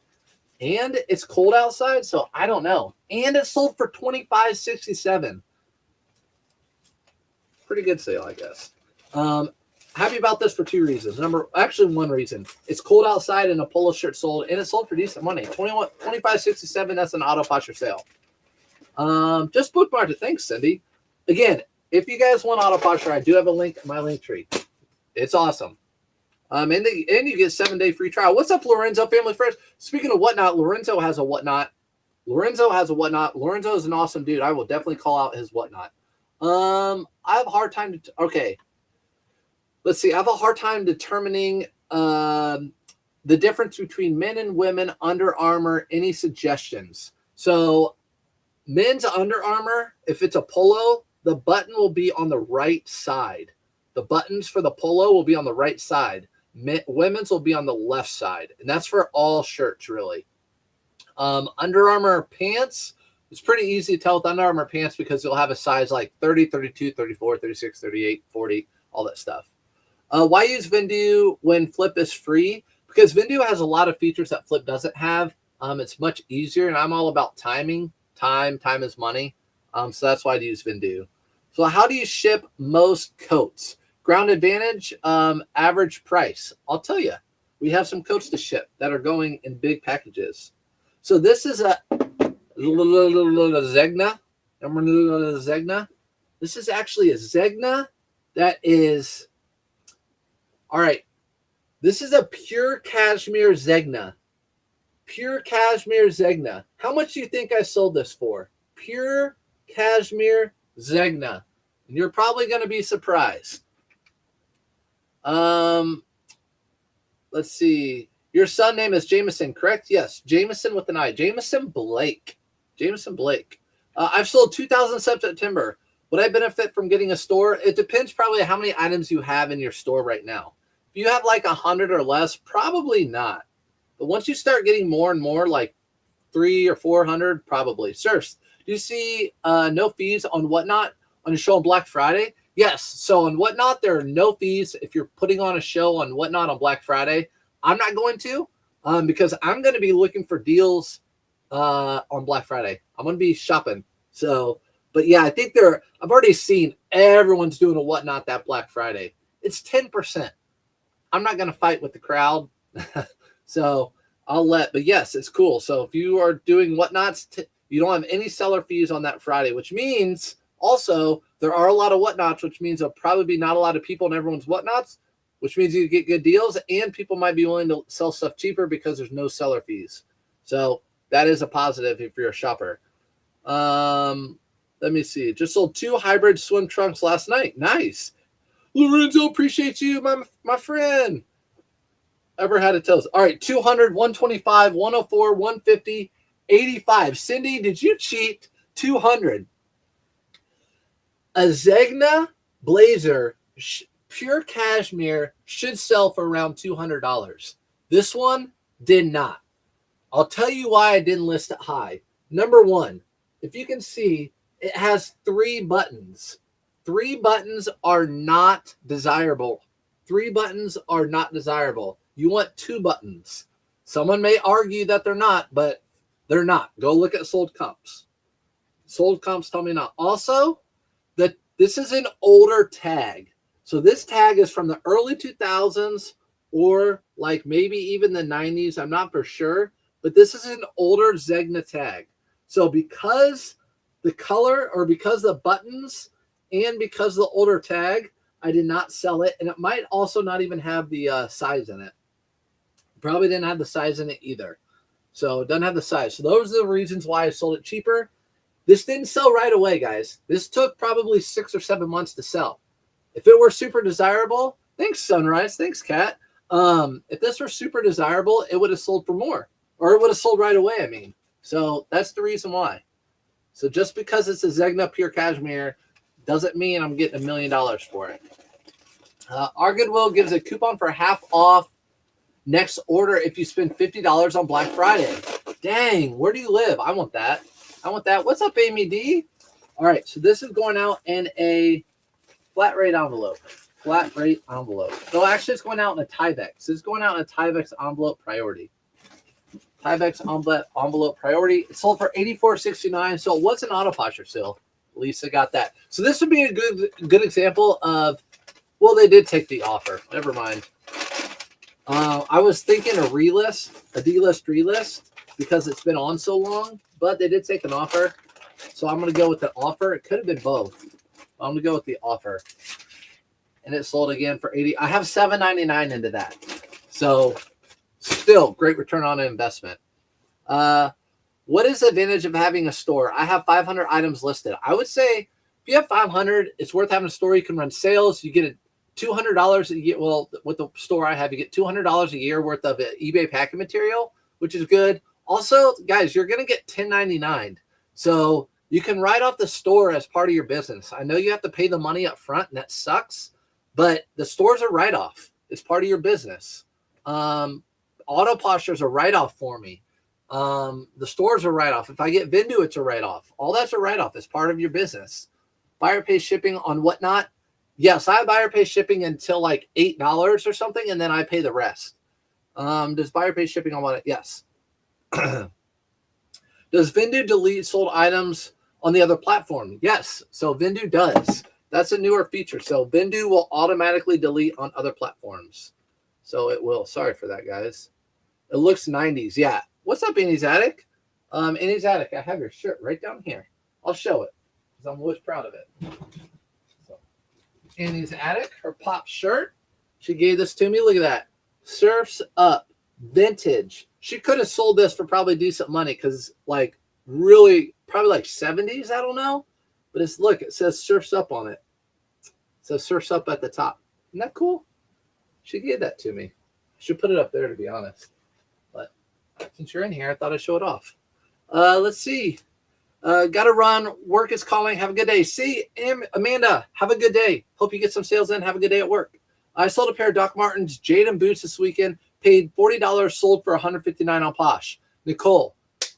And it's cold outside, so I don't know. And it sold for $25.67. Pretty good sale, I guess. Happy happy about this for 2 reasons. Actually 1 reason. It's cold outside and a polo shirt sold, and it sold for decent money. $25.67. That's an auto posture sale. Just bookmarked it. Thanks, Cindy. Again, if you guys want auto posture, I do have a link in my link tree. It's awesome. And you get 7-day free trial. What's up, Lorenzo, family friends? Speaking of whatnot, Lorenzo has a whatnot. Lorenzo is an awesome dude. I will definitely call out his whatnot. I have a hard time. Okay. Let's see. I have a hard time determining the difference between men and women Under Armour. Any suggestions? So men's Under Armour, if it's a polo, the button will be on the right side. The buttons for the polo will be on the right side. Women's will be on the left side. And that's for all shirts, really. Under Armour pants, it's pretty easy to tell with Under Armour pants because you'll have a size like 30, 32, 34, 36, 38, 40, all that stuff. Why use Vendu when Flip is free? Because Vendu has a lot of features that Flip doesn't have. It's much easier, and I'm all about timing. Time is money. So that's why I use Vendu. So how do you ship most coats? Ground Advantage, average price. I'll tell you, we have some coats to ship that are going in big packages. So this is a Zegna. Remember Zegna? This is actually a Zegna that is, all right, this is a pure cashmere Zegna. Pure cashmere Zegna. How much do you think I sold this for? Pure cashmere Zegna. And you're probably going to be surprised. Let's see. Your son name is Jameson, correct? Yes, Jameson with an I. Jameson Blake. I've sold 2,000 September. Would I benefit from getting a store? It depends probably how many items you have in your store right now. If you have like 100 or less, probably not. But once you start getting more and more, like 300 or 400, probably. Sirs, do you see no fees on Whatnot on your show on Black Friday? Yes. So on Whatnot, there are no fees if you're putting on a show on Whatnot on Black Friday. I'm not going to because I'm going to be looking for deals on Black Friday. I'm going to be shopping. So, but yeah, I think I've already seen everyone's doing a Whatnot that Black Friday. It's 10%. I'm not going to fight with the crowd. So but yes, it's cool. So if you are doing Whatnots, you don't have any seller fees on that Friday, which means also there are a lot of Whatnots, which means there'll probably be not a lot of people in everyone's Whatnots, which means you get good deals and people might be willing to sell stuff cheaper because there's no seller fees. So that is a positive if you're a shopper. Let me see. Just sold 2 hybrid swim trunks last night. Nice. Lorenzo, appreciate you, my friend. Ever had a toast. All right, 200, 125, 104, 150, 85. Cindy, did you cheat? 200. A Zegna blazer, pure cashmere, should sell for around $200. This one did not. I'll tell you why I didn't list it high. Number 1, if you can see, it has 3 buttons. 3 buttons are not desirable. 3 buttons are not desirable. You want 2 buttons. Someone may argue that they're not, but they're not. Go look at sold comps. Sold comps tell me not. Also, this is an older tag. So this tag is from the early 2000s or like maybe even the 90s. I'm not for sure. But this is an older Zegna tag. So because the color or because the buttons and because the older tag, I did not sell it. And it might also not even have the size in it. Probably didn't have the size in it either. So it doesn't have the size. So those are the reasons why I sold it cheaper. This didn't sell right away, guys. This took probably 6 or 7 months to sell. If it were super desirable, thanks, Sunrise. Thanks, Kat. If this were super desirable, it would have sold for more. Or it would have sold right away, I mean. So that's the reason why. So just because it's a Zegna Pure Cashmere doesn't mean I'm getting $1 million for it. Our Goodwill gives a coupon for half off next order if you spend $50 on Black Friday. Dang, where do you live? I want that. What's up, Amy D? All right, so this is going out in a flat rate envelope. No, actually, it's going out in a Tyvek. So it's going out in a Tyvek envelope priority. Tyvek envelope priority. It sold for $84.69. So it was an auto posture sale. Lisa got that. So this would be a good example of Well, they did take the offer. Never mind. I was thinking a relist, a delist relist, because it's been on so long, but they did take an offer. So I'm going to go with the offer. It could have been both. I'm going to go with the offer. And it sold again for 80. I have $7.99 into that. So still great return on investment. What is the advantage of having a store? I have 500 items listed. I would say if you have 500, it's worth having a store. You can run sales. You get $200 a year. Well, with the store I have, you get $200 a year worth of eBay packing material, which is good. Also, guys, you're going to get $10.99. So you can write off the store as part of your business. I know you have to pay the money up front, and that sucks, but the store's a write-off. It's part of your business. Auto posture is a write-off for me. The store's a write-off. If I get Vindu, it's a write-off. All that's a write-off. It's part of your business. Buyer pays shipping on whatnot. Yes, I buyer pay shipping until like $8 or something, and then I pay the rest. Does buyer pay shipping on what? Yes. Does Vindu delete sold items on the other platform? Yes. So Vindu does. That's a newer feature. So Vindu will automatically delete on other platforms. So it will. Sorry for that, guys. It looks 90s. Yeah. What's up, Annie's Attic? Annie's Attic, I have your shirt right down here. I'll show it because I'm always proud of it. So, Annie's Attic, her pop shirt. She gave this to me. Look at that. Surfs Up. Vintage. She could have sold this for probably decent money because, like, really, probably like 70s. I don't know. But it's, look, it says Surfs Up on it. It says Surfs Up at the top. Isn't that cool? She gave that to me. I should put it up there, to be honest. But since you're in here, I thought I'd show it off. Let's see. Got to run. Work is calling. Have a good day. See, Amanda, have a good day. Hope you get some sales in. Have a good day at work. I sold a pair of Doc Martens Jadon boots this weekend. Paid $40, sold for $159 on Posh. Nicole,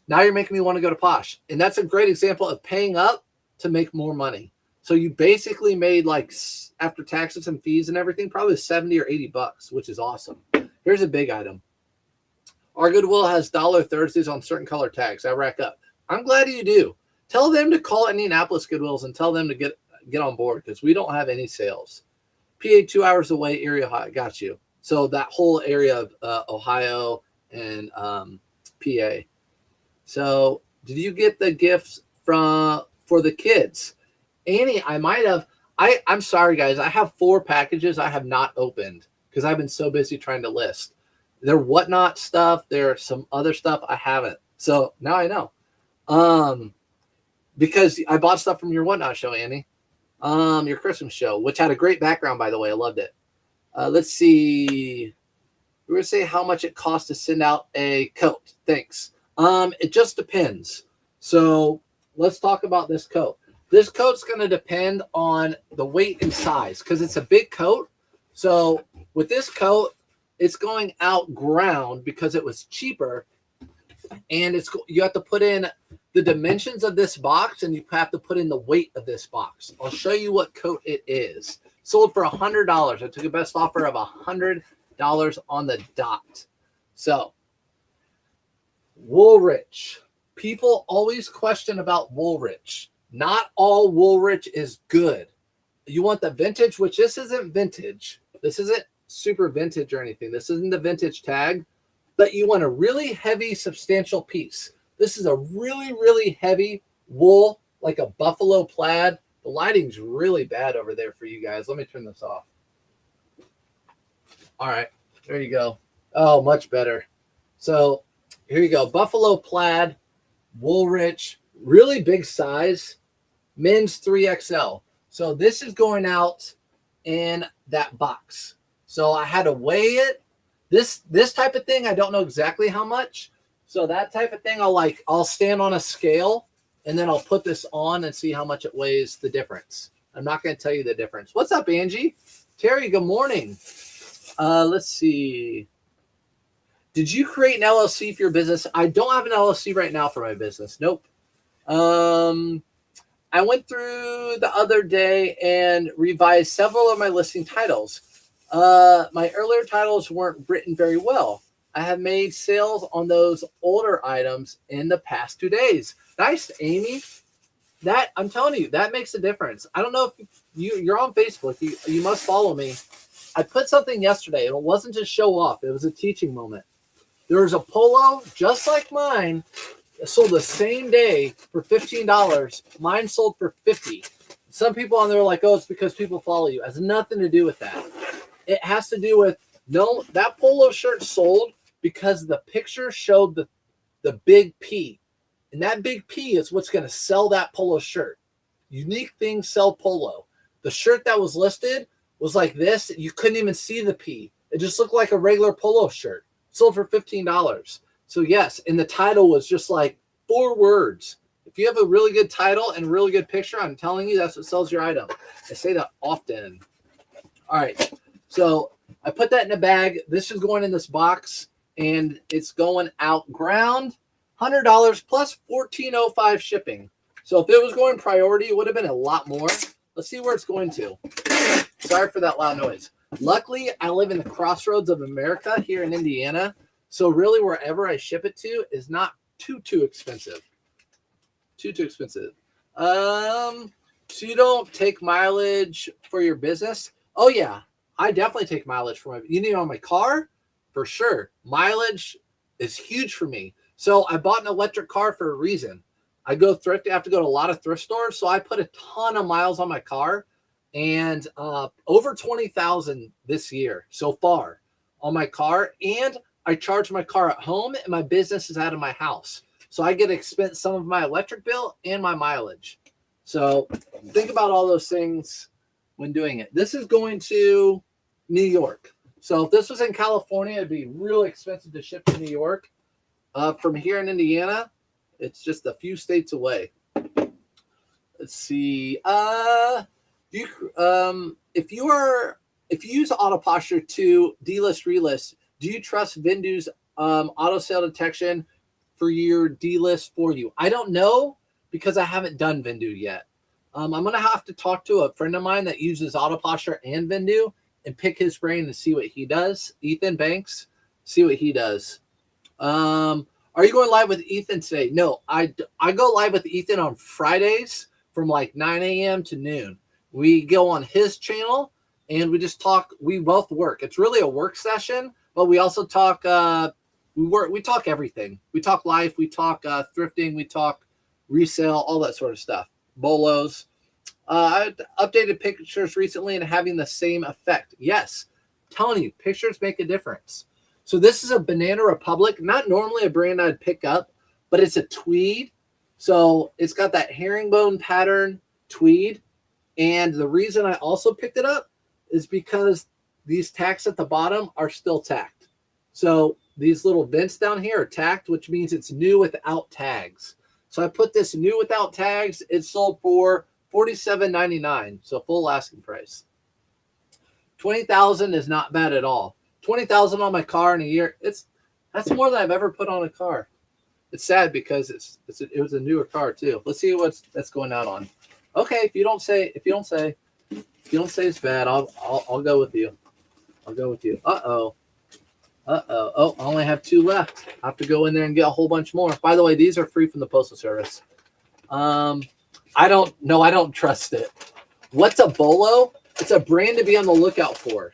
now you're making me want to go to Posh. And that's a great example of paying up to make more money. So you basically made, like, after taxes and fees and everything, probably 70 or 80 bucks, which is awesome. Here's a big item. Our Goodwill has Dollar Thursdays on certain color tags. I rack up. I'm glad you do. Tell them to call Indianapolis Goodwills and tell them to get on board because we don't have any sales. PA 2 hours away, area high. Got you. So that whole area of Ohio and PA. So did you get the gifts for the kids? Annie, I might have. I'm sorry, guys. I have 4 packages I have not opened because I've been so busy trying to list. They're whatnot stuff. There's some other stuff I haven't. So now I know. Because I bought stuff from your whatnot show, Annie. Your Christmas show, which had a great background, by the way. I loved it. Let's see. We're going to say how much it costs to send out a coat. Thanks. It just depends. So let's talk about this coat. This coat's going to depend on the weight and size because it's a big coat. So with this coat, it's going out ground because it was cheaper. And you have to put in the dimensions of this box and you have to put in the weight of this box. I'll show you what coat it is. Sold for $100. I took a best offer of $100 on the dot. So, Woolrich. People always question about Woolrich. Not all Woolrich is good. You want the vintage, which this isn't vintage. This isn't super vintage or anything. This isn't the vintage tag. But you want a really heavy, substantial piece. This is a really, really heavy wool, like a buffalo plaid. The lighting's really bad over there for you guys. Let me turn this off. All right, there you go. Oh, much better. So here you go. Buffalo plaid, Woolrich, really big size, men's 3XL. So this is going out in that box. So I had to weigh it. This type of thing, I don't know exactly how much. So that type of thing, I'll stand on a scale and then I'll put this on and see how much it weighs, the difference. I'm not going to tell you the difference. What's up, Angie? Terry, good morning. Let's see. Did you create an LLC for your business? I don't have an LLC right now for my business. Nope. I went through the other day and revised several of my listing titles. My earlier titles weren't written very well. I have made sales on those older items in the past 2 days. Nice, Amy. That I'm telling you, that makes a difference. I don't know if you're on Facebook. You must follow me. I put something yesterday, and it wasn't to show off. It was a teaching moment. There was a polo just like mine. It sold the same day for $15. Mine sold for $50. Some people on there are like, oh, it's because people follow you. It has nothing to do with that. It has to do with, no, that polo shirt sold because the picture showed the big P. And that big P is what's going to sell that polo shirt. Unique things sell polo. The shirt that was listed was like this. You couldn't even see the P. It just looked like a regular polo shirt. Sold for $15. So yes, and the title was just like 4 words. If you have a really good title and a really good picture, I'm telling you, that's what sells your item. I say that often. All right. So I put that in a bag. This is going in this box, and it's going out ground. $100 plus $14.05 shipping. So if it was going priority, it would have been a lot more. Let's see where it's going to. Sorry for that loud noise. Luckily, I live in the crossroads of America here in Indiana. So really wherever I ship it to is not too expensive. Too expensive. So you don't take mileage for your business? Oh yeah, I definitely take mileage for on my car, for sure. Mileage is huge for me. So I bought an electric car for a reason. I go thrift. I have to go to a lot of thrift stores. So I put a ton of miles on my car, and over 20,000 this year so far on my car. And I charge my car at home, and my business is out of my house. So I get to expense some of my electric bill and my mileage. So think about all those things when doing it. This is going to New York. So if this was in California, it'd be really expensive to ship to New York. From here in Indiana, it's just a few states away. Let's see. If you use auto posture to delist relist, do you trust Vendu's auto sale detection for your delist for you? I don't know because I haven't done Vendu yet. I'm gonna have to talk to a friend of mine that uses auto posture and Vendu and pick his brain and see what he does. Ethan Banks, see what he does. Are you going live with Ethan today? No, I go live with Ethan on Fridays from like 9 a.m. to noon. We go on his channel and we just talk. We both work. It's really a work session, but we also talk. We talk everything. We talk life. We talk thrifting. We talk resale, all that sort of stuff. Bolos. I updated pictures recently and having the same effect. Yes, I'm telling you, pictures make a difference. So this is a Banana Republic, not normally a brand I'd pick up, but it's a tweed. So it's got that herringbone pattern tweed. And the reason I also picked it up is because these tacks at the bottom are still tacked. So these little vents down here are tacked, which means it's new without tags. So I put this new without tags. It sold for $47.99, so full asking price. $20,000 is not bad at all. $20,000 on my car in a year. That's more than I've ever put on a car. It's sad because it was a newer car too. Let's see that's going out on. Okay, if you don't say it's bad, I'll go with you. I'll go with you. Oh, I only have 2 left. I have to go in there and get a whole bunch more. By the way, these are free from the Postal Service. I don't trust it. What's a bolo? It's a brand to be on the lookout for.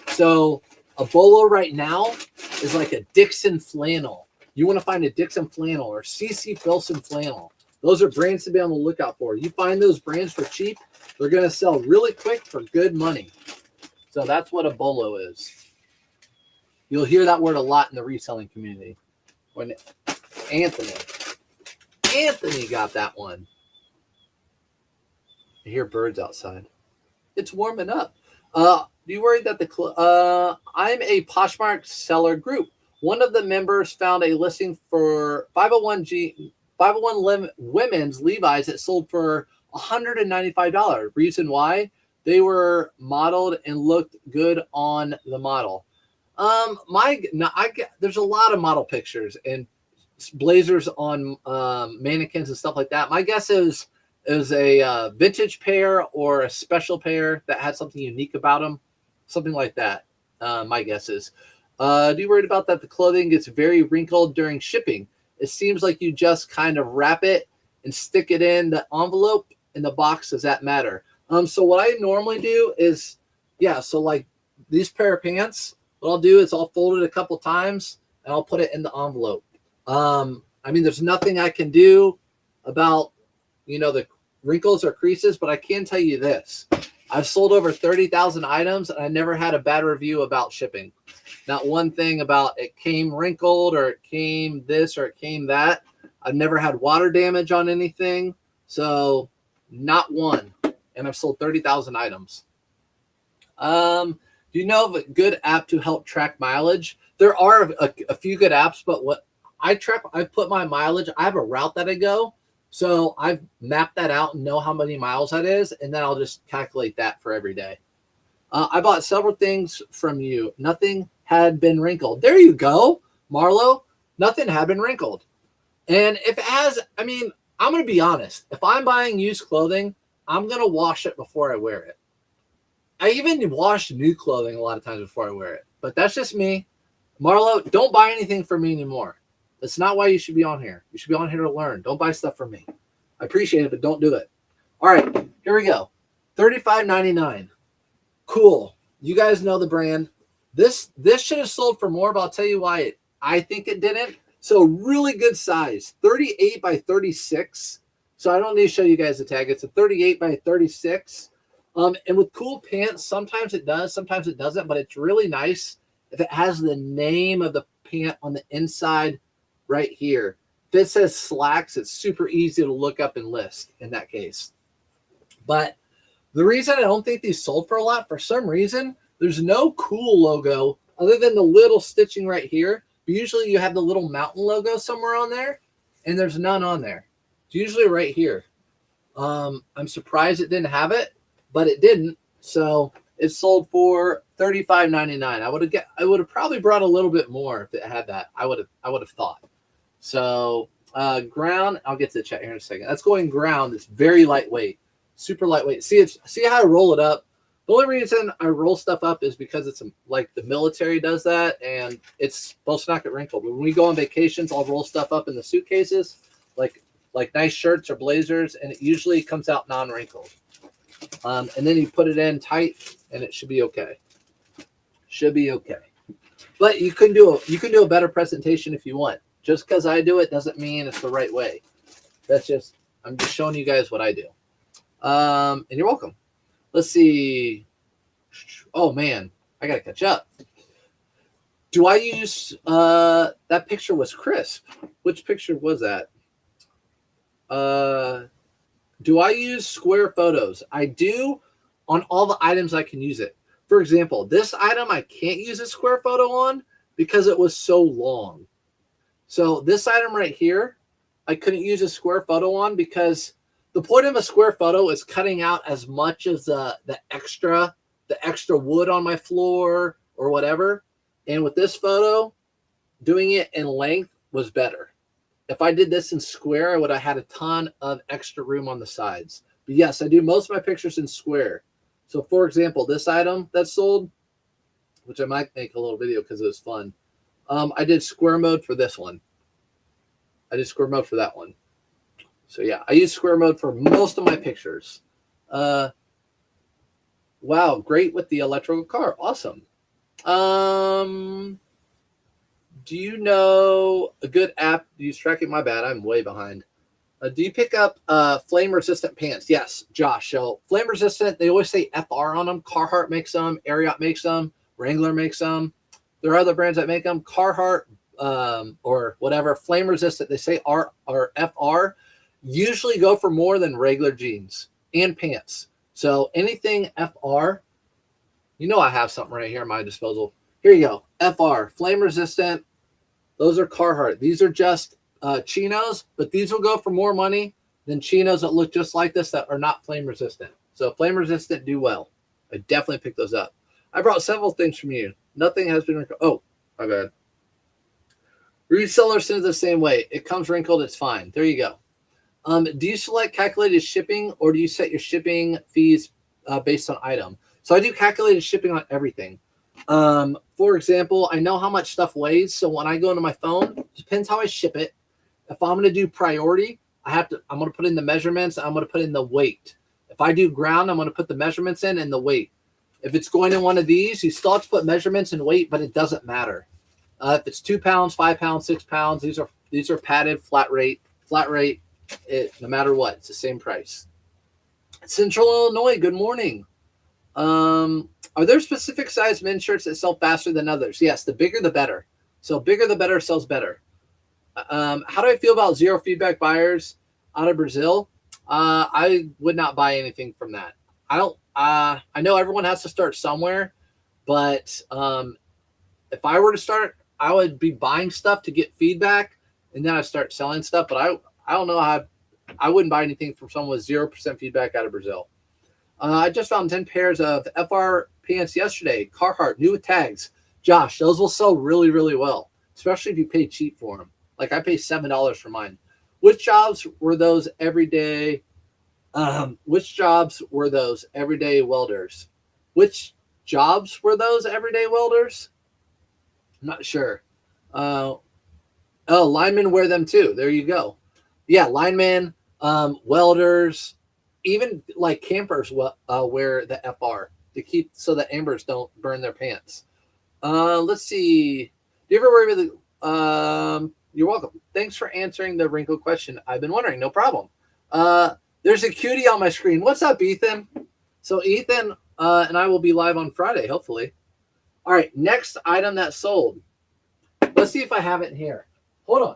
So a bolo right now is like a Dixon flannel. You want to find a Dixon flannel or CC Filson flannel. Those are brands to be on the lookout for. You find those brands for cheap, they're going to sell really quick for good money. So that's what a bolo is. You'll hear that word a lot in the reselling community. When Anthony got that one. I hear birds outside. It's warming up. Do you worry that I'm a Poshmark seller group. One of the members found a listing for 501 women's Levi's that sold for $195. Reason why? They were modeled and looked good on the model. There's a lot of model pictures and blazers on mannequins and stuff like that. My guess is it was a vintage pair or a special pair that had something unique about them. Something like that, my guess is. Do you worry about that the clothing gets very wrinkled during shipping? It seems like you just kind of wrap it and stick it in the envelope in the box. Does that matter? So what I normally do is, yeah, so like these pair of pants, what I'll do is I'll fold it a couple times and I'll put it in the envelope. I mean, there's nothing I can do about, the wrinkles or creases, but I can tell you this. I've sold over 30,000 items and I never had a bad review about shipping. Not one thing about it came wrinkled or it came this or it came that. I've never had water damage on anything. So not one. And I've sold 30,000 items. Do you know of a good app to help track mileage? There are a few good apps, but what I track, I put my mileage. I have a route that I go. So I've mapped that out and know how many miles that is. And then I'll just calculate that for every day. I bought several things from you. Nothing had been wrinkled. There you go, Marlo. Nothing had been wrinkled. And if it has, I mean, I'm going to be honest. If I'm buying used clothing, I'm going to wash it before I wear it. I even wash new clothing a lot of times before I wear it. But that's just me. Marlo, don't buy anything from me anymore. That's not why you should be on here. You should be on here to learn. Don't buy stuff from me. I appreciate it, but don't do it. All right, here we go. $35.99. Cool. You guys know the brand. This should have sold for more, but I'll tell you why I think it didn't. So really good size, 38 by 36. So I don't need to show you guys the tag. It's a 38 by 36. And with cool pants, sometimes it does, sometimes it doesn't, but it's really nice if it has the name of the pant on the inside right here. If it says slacks, it's super easy to look up and list in that case. But the reason I don't think these sold for a lot, for some reason, there's no cool logo other than the little stitching right here. But usually you have the little mountain logo somewhere on there, and there's none on there. It's usually right here. I'm surprised it didn't have it, but it didn't. So it sold for $35.99. I would have probably brought a little bit more if it had that. I would have thought. So ground, I'll get to the chat here in a second. That's going ground. It's very lightweight, super lightweight. See how I roll it up. The only reason I roll stuff up is because it's like the military does that, and it's supposed to not get wrinkled. When we go on vacations, I'll roll stuff up in the suitcases, like nice shirts or blazers, and it usually comes out non-wrinkled. And then you put it in tight, and it should be okay. Should be okay. But you can do a better presentation if you want. Just because I do it doesn't mean it's the right way. I'm just showing you guys what I do. And you're welcome. Let's see. Oh man, I gotta catch up. Do I use that picture was crisp? Which picture was that? Do I use square photos? I do on all the items I can use it. For example, this item I can't use a square photo on because it was so long. So this item right here, I couldn't use a square photo on because the point of a square photo is cutting out as much as the extra wood on my floor or whatever. And with this photo, doing it in length was better. If I did this in square, I would have had a ton of extra room on the sides. But yes, I do most of my pictures in square. So for example, this item that sold, which I might make a little video because it was fun. I did square mode for this one. I did square mode for that one. So yeah, I use square mode for most of my pictures. Wow, great with the electrical car. Awesome. Do you know a good app to use tracking? My bad, I'm way behind. Do you pick up flame resistant pants? Yes, Josh. So flame resistant, they always say FR on them. Carhartt makes them, Ariat makes them, Wrangler makes them. There are other brands that make them. Carhartt or whatever, flame resistant, they say R or FR, usually go for more than regular jeans and pants. So anything FR, I have something right here at my disposal. Here you go, FR, flame resistant. Those are Carhartt. These are just chinos, but these will go for more money than chinos that look just like this that are not flame resistant. So flame resistant do well. I definitely pick those up. I brought several things from you. Nothing has been wrinkled. Oh, my bad. Reseller sends the same way. It comes wrinkled. It's fine. There you go. Do you select calculated shipping or do you set your shipping fees based on item? So I do calculated shipping on everything. For example, I know how much stuff weighs. So when I go into my phone, depends how I ship it. If I'm going to do priority, I'm going to put in the measurements. I'm going to put in the weight. If If I do ground, I'm going to put the measurements in and the weight. If it's going in one of these, you still have to put measurements and weight, but it doesn't matter. If it's 2 pounds, 5 pounds, 6 pounds, these are padded flat rate. Flat rate, no matter what, it's the same price. Central Illinois, good morning. Are there specific size men's shirts that sell faster than others? Yes, the bigger the better. So bigger the better sells better. How do I feel about zero feedback buyers out of Brazil? I would not buy anything from that. I know everyone has to start somewhere, but if I were to start, I would be buying stuff to get feedback, and then I'd start selling stuff. But I don't know how. I wouldn't buy anything from someone with 0% feedback out of Brazil. I just found 10 pairs of FR pants yesterday. Carhartt, new with tags. Josh, those will sell really, really well, especially if you pay cheap for them. Like I pay $7 for mine. Which jobs were those everyday? Which jobs were those everyday welders? Which jobs were those everyday welders? I'm not sure. Linemen wear them too. There you go. Yeah, linemen, welders, even like campers wear the FR to keep so that embers don't burn their pants. Let's see. Do you ever worry with the? You're welcome. Thanks for answering the wrinkle question. I've been wondering. No problem. There's a cutie on my screen. What's up, Ethan? So Ethan and I will be live on Friday, hopefully. All right, next item that sold. Let's see if I have it in here. Hold on.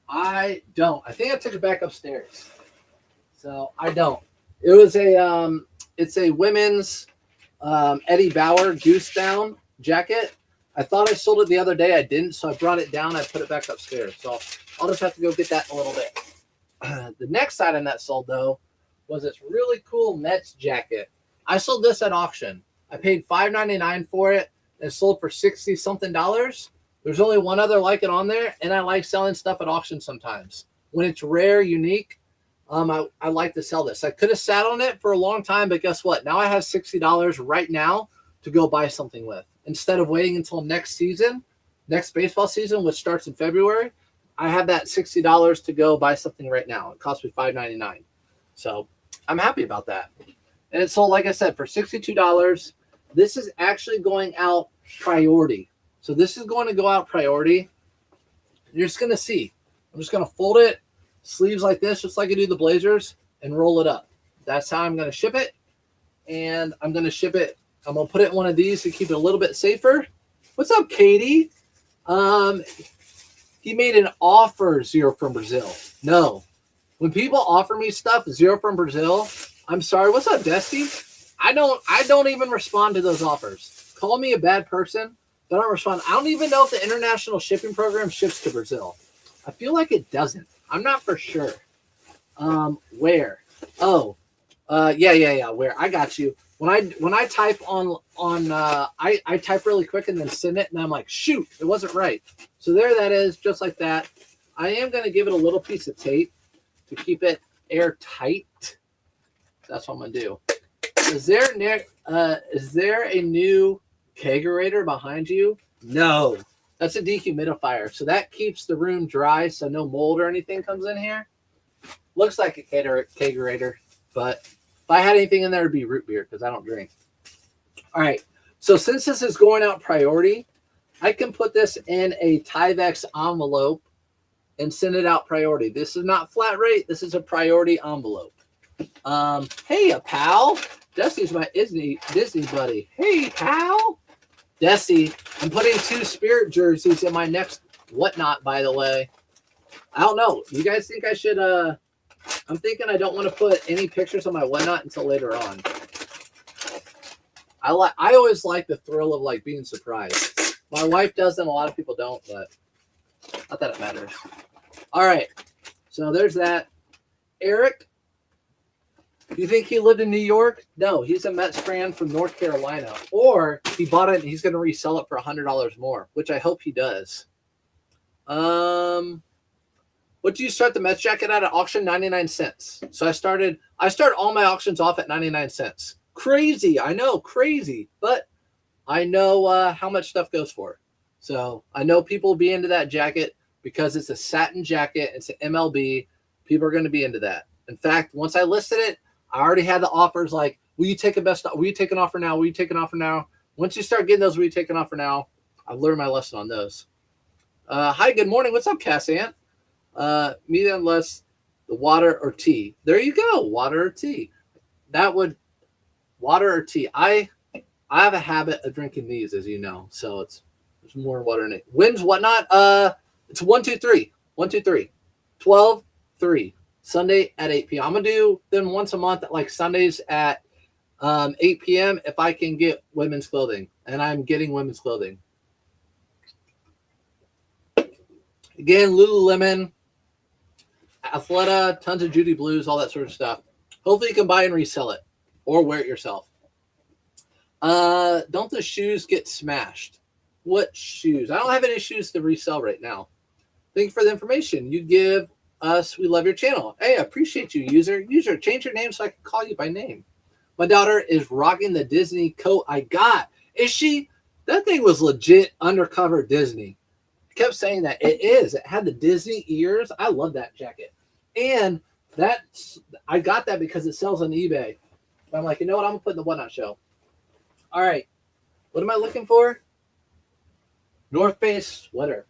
I don't. I think I took it back upstairs. So I don't. It was it's a women's Eddie Bauer goose down jacket. I thought I sold it the other day. I didn't, so I brought it down. I put it back upstairs. So I'll just have to go get that in a little bit. The next item that sold, though, was this really cool Mets jacket. I sold this at auction. I paid $5.99 for it and sold for $60-something. There's only one other like it on there, and I like selling stuff at auction sometimes. When it's rare, unique, I like to sell this. I could have sat on it for a long time, but guess what? Now I have $60 right now to go buy something with. Instead of waiting until next season, next baseball season, which starts in February, I have that $60 to go buy something right now. It cost me $5.99. So I'm happy about that. And it sold, like I said, for $62. This is actually going out priority. So this is going to go out priority. You're just going to see. I'm just going to fold it, sleeves like this, just like I do the blazers, and roll it up. That's how I'm going to ship it. And I'm going to ship it. I'm going to put it in one of these to keep it a little bit safer. What's up, Katie? He made an offer, Zero from Brazil. No. When people offer me stuff, Zero from Brazil, I'm sorry. What's up, Dusty? I don't even respond to those offers. Call me a bad person, but I don't respond. I don't even know if the international shipping program ships to Brazil. I feel like it doesn't. I'm not for sure. Where? Oh, yeah. Where? I got you. When I type I type really quick and then send it, and I'm like, shoot, it wasn't right. So there that is, just like that. I am going to give it a little piece of tape to keep it airtight. That's what I'm going to do. Is there a new kegerator behind you? No. That's a dehumidifier. So that keeps the room dry so no mold or anything comes in here. Looks like a kegerator, but if I had anything in there, it'd be root beer because I don't drink. All right. So since this is going out priority, I can put this in a Tyvek envelope and send it out priority. This is not flat rate. This is a priority envelope. Hey, a pal. Dusty's my Disney buddy. Hey, pal. Dusty, I'm putting 2 Spirit jerseys in my next whatnot, by the way. I don't know. You guys think I should, I'm thinking I don't want to put any pictures on my whatnot until later on. I always like the thrill of like being surprised. My wife does them. A lot of people don't, but not that it matters. All right. So there's that. Eric, you think he lived in New York? No, he's a Mets fan from North Carolina. Or he bought it and he's going to resell it for $100 more, which I hope he does. What do you start the Mets jacket at auction? 99 cents. So I start all my auctions off at 99 cents. Crazy. I know, crazy. But I know how much stuff goes for. So I know people will be into that jacket because it's a satin jacket. It's an MLB. People are going to be into that. In fact, once I listed it, I already had the offers like, will you take will you take an offer now? Will you take an offer now? Once you start getting those, will you take an offer now? I've learned my lesson on those. Hi, good morning. What's up, Cass Ant? Me unless the water or tea. There you go. Water or tea. Water or tea. I have a habit of drinking these, as you know. So there's more water in it. Wins, whatnot. It's 1, 2, 3. 1, 2, 3. 12, 3. Sunday at 8 p.m. I'm going to do them once a month, like Sundays at 8 p.m. if I can get women's clothing. And I'm getting women's clothing. Again, Lululemon, Athleta, tons of Judy Blues, all that sort of stuff. Hopefully you can buy and resell it or wear it yourself. Don't the shoes get smashed? What shoes? I don't have any shoes to resell right now. Thank you for the information you give us. We love your channel. Hey, I appreciate you, user. User, change your name so I can call you by name. My daughter is rocking the Disney coat I got. Is she? That thing was legit undercover Disney. I kept saying that. It is. It had the Disney ears. I love that jacket. And I got that because it sells on eBay. I'm like, you know what? I'm going to put in the Whatnot show. All right. What am I looking for? North Face sweater.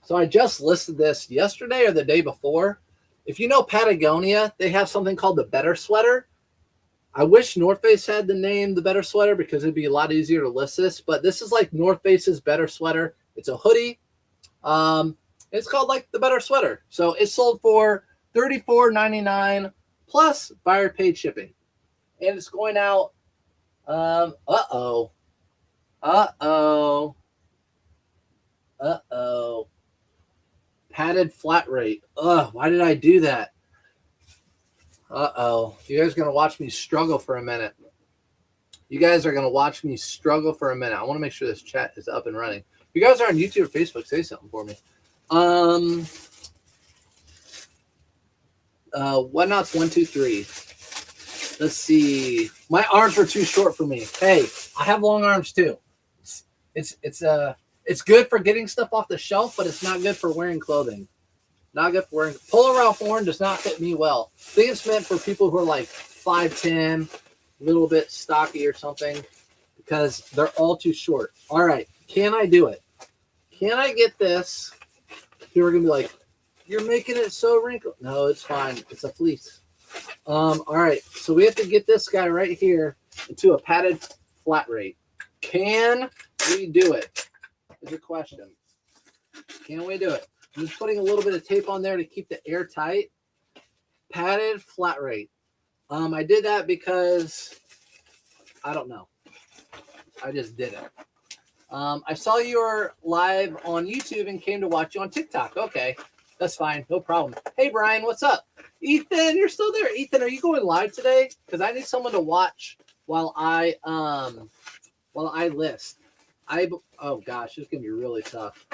So I just listed this yesterday or the day before. If you know Patagonia, they have something called the Better Sweater. I wish North Face had the name the Better Sweater because it'd be a lot easier to list this. But this is like North Face's Better Sweater. It's a hoodie. It's called like the Better Sweater. So it's sold for $34.99 plus buyer paid shipping. And it's going out. Uh-oh. Padded flat rate. Why did I do that? Uh-oh. You guys are going to watch me struggle for a minute. I want to make sure this chat is up and running. If you guys are on YouTube or Facebook, say something for me. Whatnot's 1, 2, 3. Let's see. My arms were too short for me. Hey, I have long arms too. It's good for getting stuff off the shelf, but it's not good for wearing clothing. Not good for wearing. Polo Ralph Lauren does not fit me well. I think it's meant for people who are like 5'10", a little bit stocky or something, because they're all too short. All right, can I do it? Can I get this? People are gonna be like, "You're making it so wrinkled." No, it's fine. It's a fleece. All right, so we have to get this guy right here into a padded flat rate. Can we do it? Is a question. Can we do it? I'm just putting a little bit of tape on there to keep the air tight. Padded flat rate. I did that because I don't know. I just did it. I saw you were live on YouTube and came to watch you on TikTok. Okay, that's fine. No problem. Hey, Brian, what's up? Ethan, you're still there. Ethan, are you going live today? Because I need someone to watch while I list. Oh gosh, it's gonna be really tough.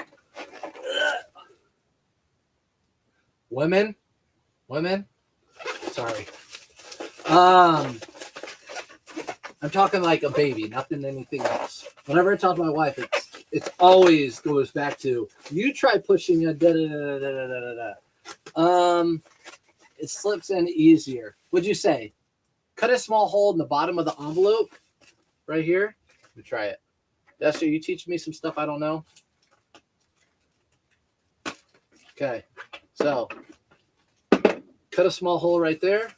Women. Sorry. I'm talking like a baby, nothing anything else. Whenever I talk to my wife, it always goes back to you try pushing a da. It slips in easier. What'd you say? Cut a small hole in the bottom of the envelope right here. Let me try it. Dester, you teach me some stuff I don't know. Okay, so cut a small hole right there.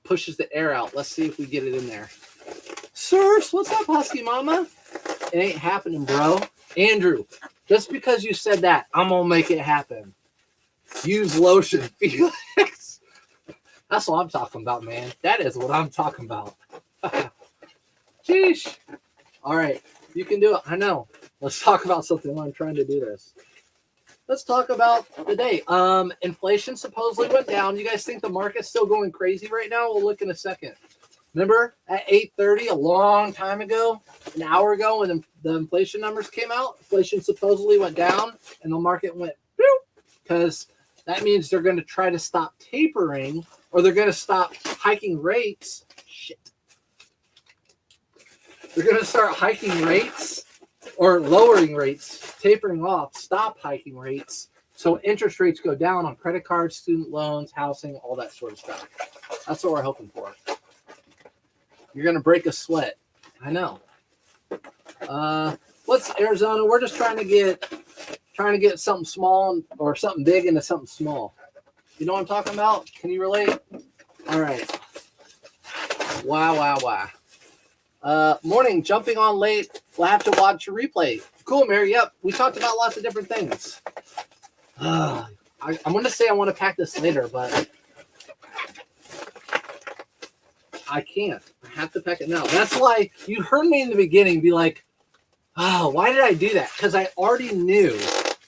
Pushes the air out. Let's see if we get it in there. Sirs, what's up, Husky Mama? It ain't happening, bro. Andrew, just because you said that, I'm gonna make it happen. Use lotion, Felix. That's what I'm talking about, man. That is what I'm talking about. Sheesh. All right, you can do it. I know. Let's talk about something while I'm trying to do this. Let's talk about the day. Inflation supposedly went down. You guys think the market's still going crazy right now? We'll look in a second. Remember at 8:30, a long time ago, an hour ago, when the inflation numbers came out, inflation supposedly went down and the market went because that means they're going to try to stop tapering or they're going to stop hiking rates. Shit. They're going to start hiking rates or lowering rates, tapering off, stop hiking rates. So interest rates go down on credit cards, student loans, housing, all that sort of stuff. That's what we're hoping for. You're going to break a sweat. I know. What's Arizona? We're just trying to get something small or something big into something small. You know what I'm talking about? Can you relate? All right. Wow. Morning, jumping on late. We'll have to watch a replay. Cool, Mary. Yep. We talked about lots of different things. I'm going to say I want to pack this later, but I can't. I have to pack it now. That's why you heard me in the beginning be like, oh, why did I do that? Because I already knew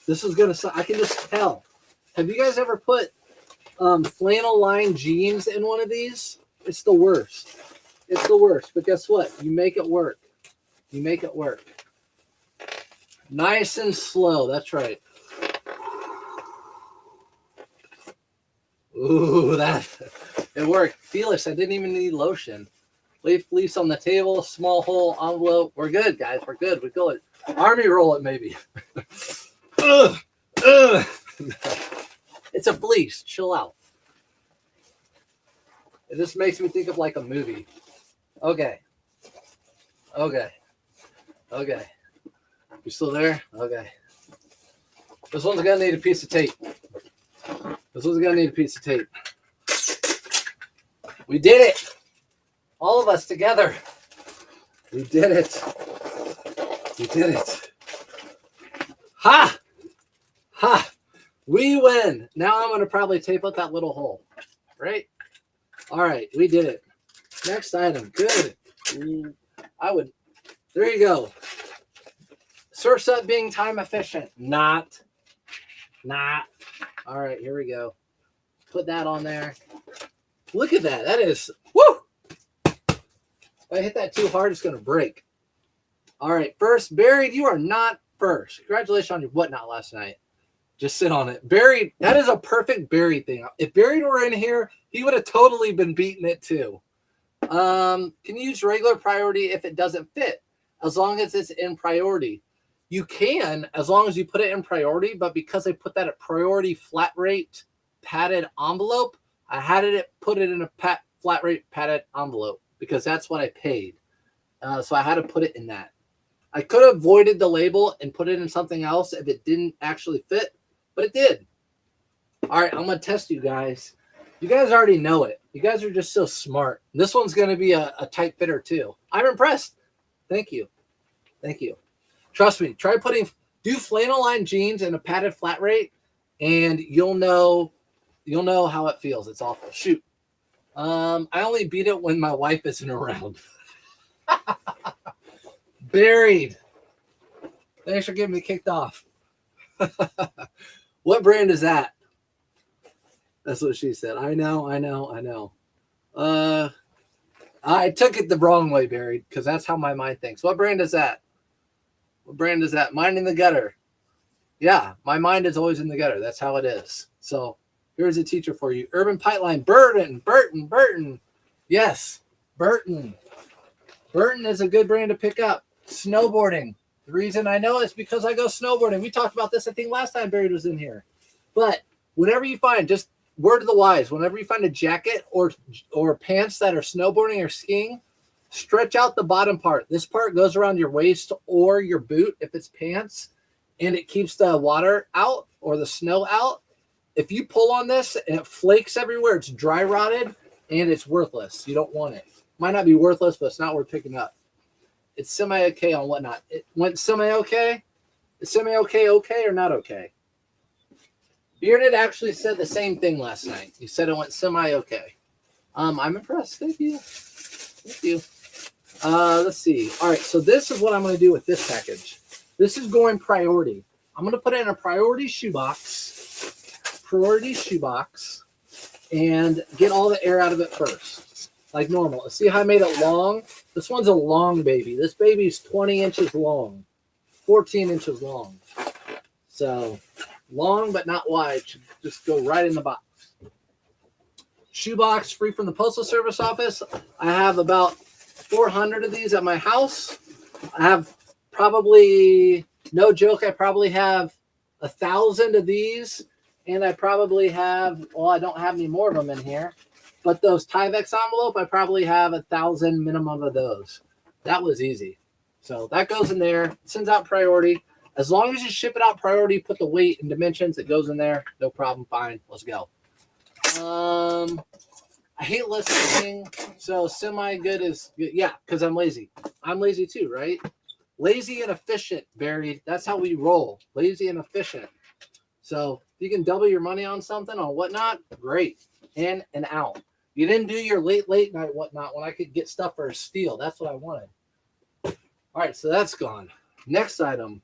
this was going to, I can just tell. Have you guys ever put flannel lined jeans in one of these? It's the worst. It's the worst. But guess what? You make it work. You make it work. Nice and slow. That's right. Ooh, it worked. Felix, I didn't even need lotion. Leaf fleece on the table, small hole envelope. We're good, guys. We're good. We go. Army roll it, maybe. It's a fleece. Chill out. It just makes me think of like a movie. Okay. You still there? Okay. This one's gonna need a piece of tape. We did it. All of us together. We did it. Ha! We win. Now I'm going to probably tape up that little hole. Right? All right. We did it. Next item. Good. There you go. Surf's Up being time efficient. Not. All right. Here we go. Put that on there. Look at that. That is, woo! If I hit that too hard, it's going to break. All right. First, Buried, you are not first. Congratulations on your whatnot last night. Just sit on it. Buried, that is a perfect Buried thing. If Buried were in here, he would have totally been beating it too. Can you use regular priority if it doesn't fit? As long as it's in priority. You can, as long as you put it in priority, but because I put that at priority flat rate padded envelope, I had to put it in a flat rate padded envelope because that's what I paid. So I had to put it in that. I could have voided the label and put it in something else if it didn't actually fit, but it did. All right, I'm going to test you guys. You guys already know it. You guys are just so smart. This one's going to be a tight fitter too. I'm impressed. Thank you. Trust me. Do flannel lined jeans in a padded flat rate, and you'll know how it feels. It's awful. Shoot. I only beat it when my wife isn't around. Buried. Thanks for getting me kicked off. What brand is that? That's what she said. I know. I took it the wrong way, Buried, because that's how my mind thinks. What brand is that? Mind in the gutter. Yeah, my mind is always in the gutter. That's how it is. So here's a teacher for you. Urban Pipeline. Burton. Yes, Burton. Burton is a good brand to pick up. Snowboarding. The reason I know is because I go snowboarding. We talked about this, I think, last time Buried was in here. But whenever you find, just word to the wise, whenever you find a jacket or pants that are snowboarding or skiing, stretch out the bottom part. This part goes around your waist or your boot if it's pants, and it keeps the water out or the snow out. If you pull on this and it flakes everywhere, it's dry rotted and it's worthless. You don't want it. Might not be worthless, but it's not worth picking up. It's semi-okay on whatnot. It went semi-okay? Is semi-okay okay or not okay? Bearded actually said the same thing last night. He said it went semi-okay. I'm impressed. Thank you. Let's see. All right, so this is what I'm going to do with this package. This is going priority. I'm going to put it in a priority shoebox, and get all the air out of it first, like normal. See how I made it long? This one's a long baby. This baby's 20 inches long, 14 inches long. So long but not wide. Should just go right in the box. Shoebox free from the Postal Service office. I have about 400 of these at my house. I have probably, no joke, I probably have 1,000 of these, and I probably have, well, I don't have any more of them in here, but those Tyvek envelope, I probably have 1,000 minimum of those. That was easy. So that goes in there, sends out priority. As long as you ship it out priority, put the weight and dimensions, it goes in there. No problem. Fine. Let's go. I hate listening. So semi-good is good. Yeah, because I'm lazy. I'm lazy too, right? Lazy and efficient, Barry. That's how we roll. Lazy and efficient. So if you can double your money on something, on whatnot, great. In and out. You didn't do your late night whatnot when I could get stuff for a steal. That's what I wanted. All right, so that's gone. Next item.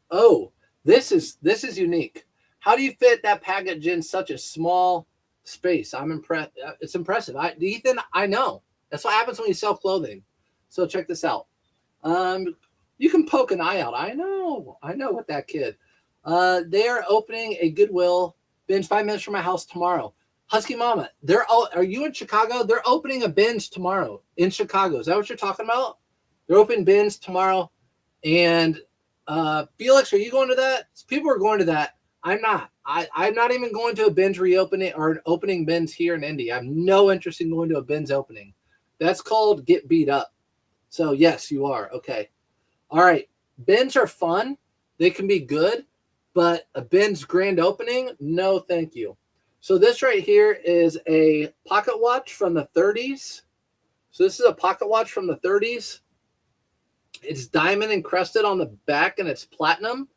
Oh, this is unique. How do you fit that package in such a small space? I'm impressed. It's impressive. Ethan, I know. That's what happens when you sell clothing. So check this out. You can poke an eye out. I know what that kid. They are opening a Goodwill binge 5 minutes from my house tomorrow. Husky Mama, are you in Chicago? They're opening a binge tomorrow in Chicago. Is that what you're talking about? They're opening bins tomorrow. And Felix, are you going to that? People are going to that. I'm not. I'm not even going to a binge reopening or an opening bins here in Indy. I have no interest in going to a bins opening. That's called get beat up. So yes, you are. Okay. All right. Bins are fun. They can be good, but a bins grand opening, no thank you. So this right here is a pocket watch from the 30s. So this is a pocket watch from the 30s. It's diamond encrusted on the back and it's platinum.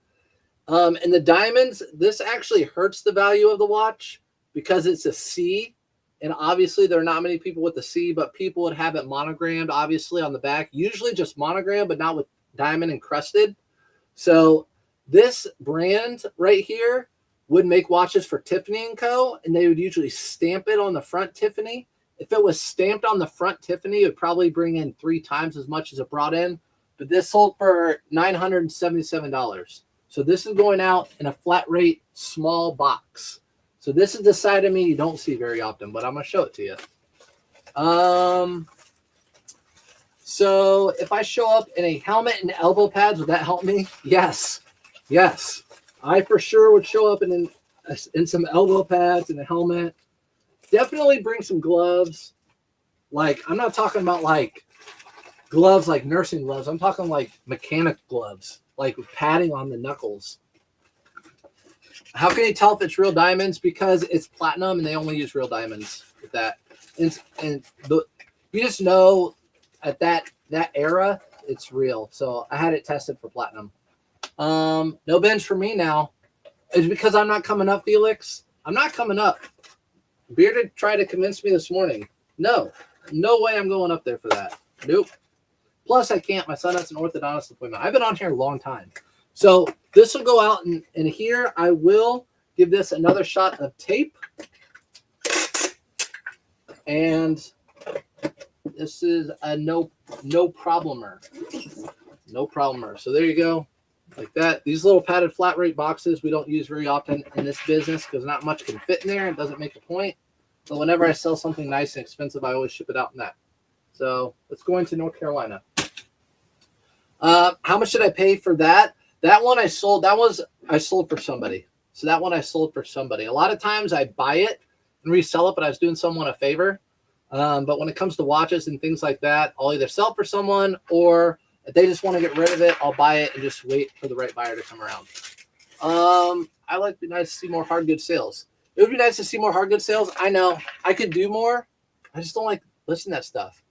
And the diamonds, this actually hurts the value of the watch because it's a C. And obviously there are not many people with the C, but people would have it monogrammed, obviously, on the back. Usually just monogrammed, but not with diamond encrusted. So this brand right here would make watches for Tiffany & Co. And they would usually stamp it on the front Tiffany. If it was stamped on the front Tiffany, it would probably bring in 3 times as much as it brought in. But this sold for $977. So this is going out in a flat rate small box. So this is the side of me you don't see very often, but I'm going to show it to you. So if I show up in a helmet and elbow pads, would that help me? Yes. Yes. I for sure would show up in some elbow pads and a helmet. Definitely bring some gloves. Like, I'm not talking about like gloves like nursing gloves. I'm talking like mechanic gloves, like with padding on the knuckles. How can you tell if it's real diamonds? Because it's platinum and they only use real diamonds with that. And you just know at that era, it's real. So I had it tested for platinum. No bench for me now. It's because I'm not coming up, Felix. I'm not coming up. Bearded tried to convince me this morning. No way I'm going up there for that. Nope. Plus, I can't. My son has an orthodontist appointment. I've been on here a long time. So this will go out, and here I will give this another shot of tape. And this is a no problemer. No problemer. So there you go. Like that. These little padded flat rate boxes we don't use very often in this business because not much can fit in there. It doesn't make a point. So whenever I sell something nice and expensive, I always ship it out in that. So let's go into North Carolina. How much did I pay for that? That one I sold. I sold for somebody. So that one I sold for somebody. A lot of times I buy it and resell it, but I was doing someone a favor. But when it comes to watches and things like that, I'll either sell for someone, or if they just want to get rid of it, I'll buy it and just wait for the right buyer to come around. I like to be nice to see more hard goods sales. It would be nice to see more hard goods sales. I know I could do more. I just don't like listening to that stuff.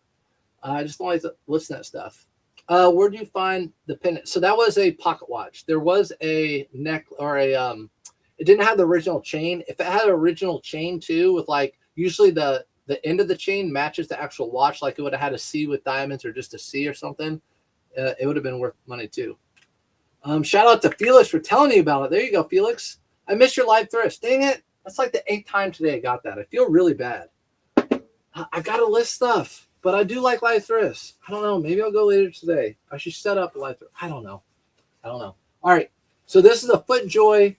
Where do you find the pendant? So that was a pocket watch. There was a neck or it didn't have the original chain. If it had an original chain too, with like usually the end of the chain matches the actual watch, like it would have had a C with diamonds or just a C or something, it would have been worth money too. Shout out to Felix for telling you about it. There you go, Felix. I missed your live thrifts. Dang it. That's like the 8th time today I got that. I feel really bad. I got to list stuff, but I do like live thrifts. I don't know. Maybe I'll go later today. I should set up a live thrift. I don't know. All right. So this is a FootJoy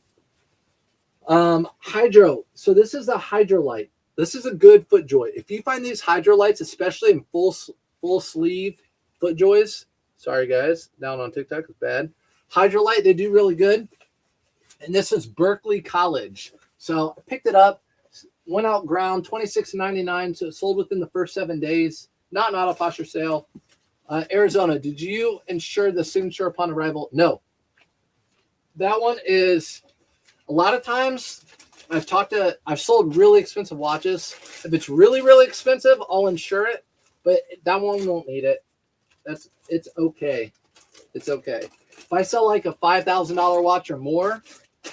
Hydro. So this is the Hydro Light. This is a good FootJoy. If you find these Hydro Lights, especially in full sleeve FootJoys. Sorry, guys. Down on TikTok. It's bad. Hydrolite, they do really good. And this is Berkeley College. So I picked it up, went out ground, $26.99. So it sold within the first 7 days. Not an auto posture sale. Arizona, did you insure the signature upon arrival? No. That one is, a lot of times I've sold really expensive watches. If it's really, really expensive, I'll insure it, but that one won't need it. It's okay. It's okay. If I sell like a $5,000 watch or more,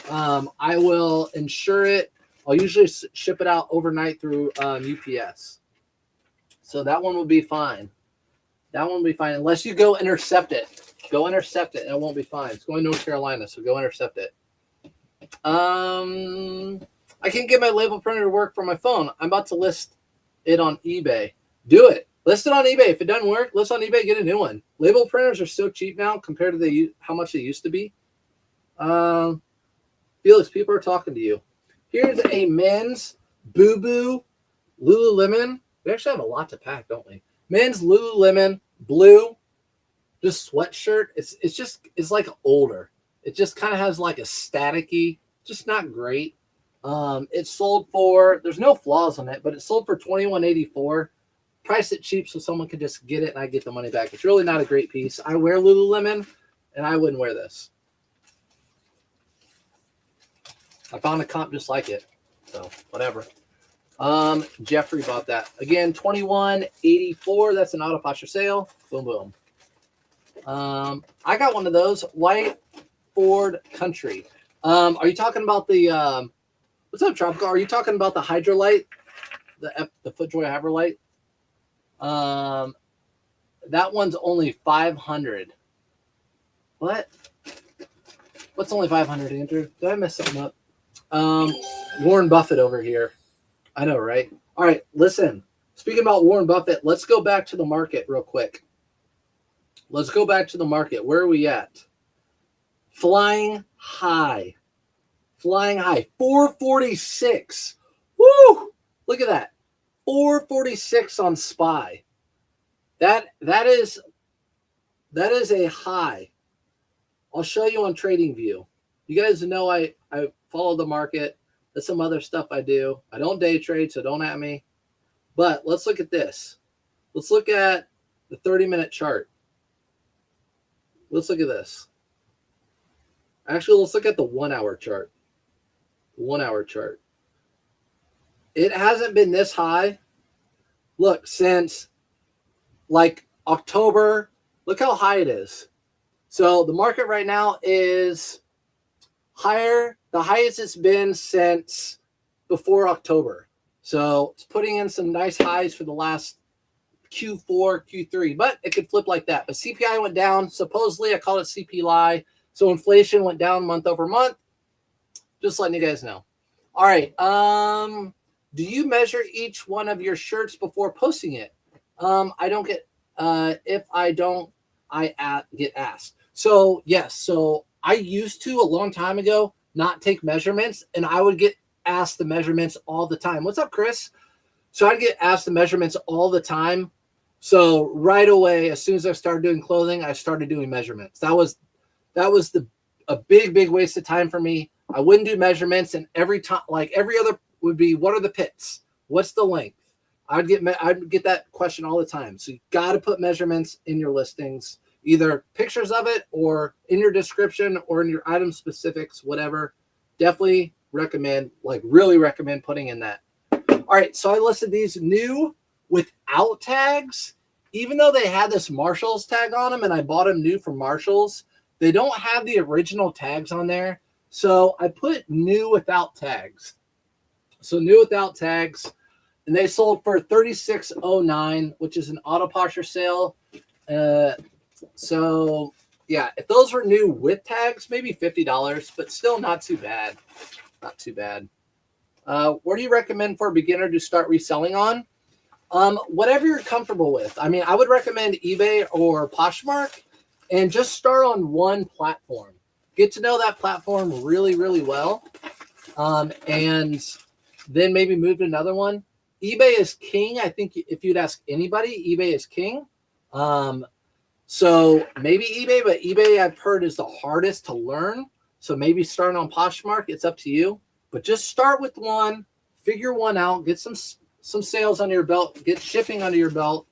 I will insure it. I'll usually ship it out overnight through UPS. So that one will be fine. That one will be fine unless you go intercept it. Go intercept it and it won't be fine. It's going to North Carolina, so go intercept it. I can't get my label printer to work from my phone. I'm about to list it on eBay. Do it. List it on eBay. If it doesn't work, list on eBay, get a new one. Label printers are so cheap now compared to how much they used to be. Felix, people are talking to you. Here's a men's Boo Boo Lululemon. We actually have a lot to pack, don't we? Men's Lululemon blue, just sweatshirt. It's like older. It just kind of has like a staticky, just not great. It sold for, there's no flaws on it, but it sold for $21.84. Priced it cheap so someone could just get it and I get the money back. It's really not a great piece. I wear Lululemon and I wouldn't wear this. I found a comp just like it. So whatever. Jeffrey bought that. Again, $21.84. That's an auto posture sale. Boom, boom. I got one of those. White Ford Country. Are you talking about the what's up, Tropical? Are you talking about the Hydrolite? The FootJoy Hydrolite? That one's only $500. What? What's only $500, Andrew? Did I mess something up? Warren Buffett over here. I know, right? All right, listen. Speaking about Warren Buffett, let's go back to the market real quick. Let's go back to the market. Where are we at? Flying high. Flying high. 446. Woo! Look at that. 446 on SPY. That is a high. I'll show you on TradingView. You guys know I follow the market. There's some other stuff I do. I don't day trade, so don't at me. But let's look at this. Let's look at the 30-minute chart. Let's look at this. Actually, let's look at the 1-hour chart. The 1-hour chart. It hasn't been this high. Look, since like October. Look how high it is. So the market right now is higher, the highest it's been since before October. So it's putting in some nice highs for the last Q4, Q3, but it could flip like that. But CPI went down. Supposedly, I call it CPI. So inflation went down month over month. Just letting you guys know. All right. Do you measure each one of your shirts before posting it? I don't get, if I don't, I get asked. So yes. So I used to a long time ago not take measurements, and I would get asked the measurements all the time. What's up, Chris? So I'd get asked the measurements all the time. So right away, as soon as I started doing clothing, I started doing measurements. That was a big waste of time for me. I wouldn't do measurements, and every time, like every other would be, what are the pits? What's the length? I'd get that question all the time. So you got to put measurements in your listings, either pictures of it or in your description or in your item specifics, whatever. Definitely recommend, like really recommend putting in that. All right, so I listed these new without tags. Even though they had this Marshalls tag on them and I bought them new from Marshalls, they don't have the original tags on there. So I put new without tags. So new without tags, and they sold for $36.09, which is an auto posture sale. So yeah, if those were new with tags, maybe $50, but still not too bad. Not too bad. What do you recommend for a beginner to start reselling on? Whatever you're comfortable with. I mean, I would recommend eBay or Poshmark, and just start on one platform. Get to know that platform really, really well. And then maybe move to another one. eBay is king. I think if you'd ask anybody, eBay is king. So maybe eBay, but eBay I've heard is the hardest to learn. So maybe starting on Poshmark, it's up to you. But just start with one, figure one out, get some sales under your belt, get shipping under your belt,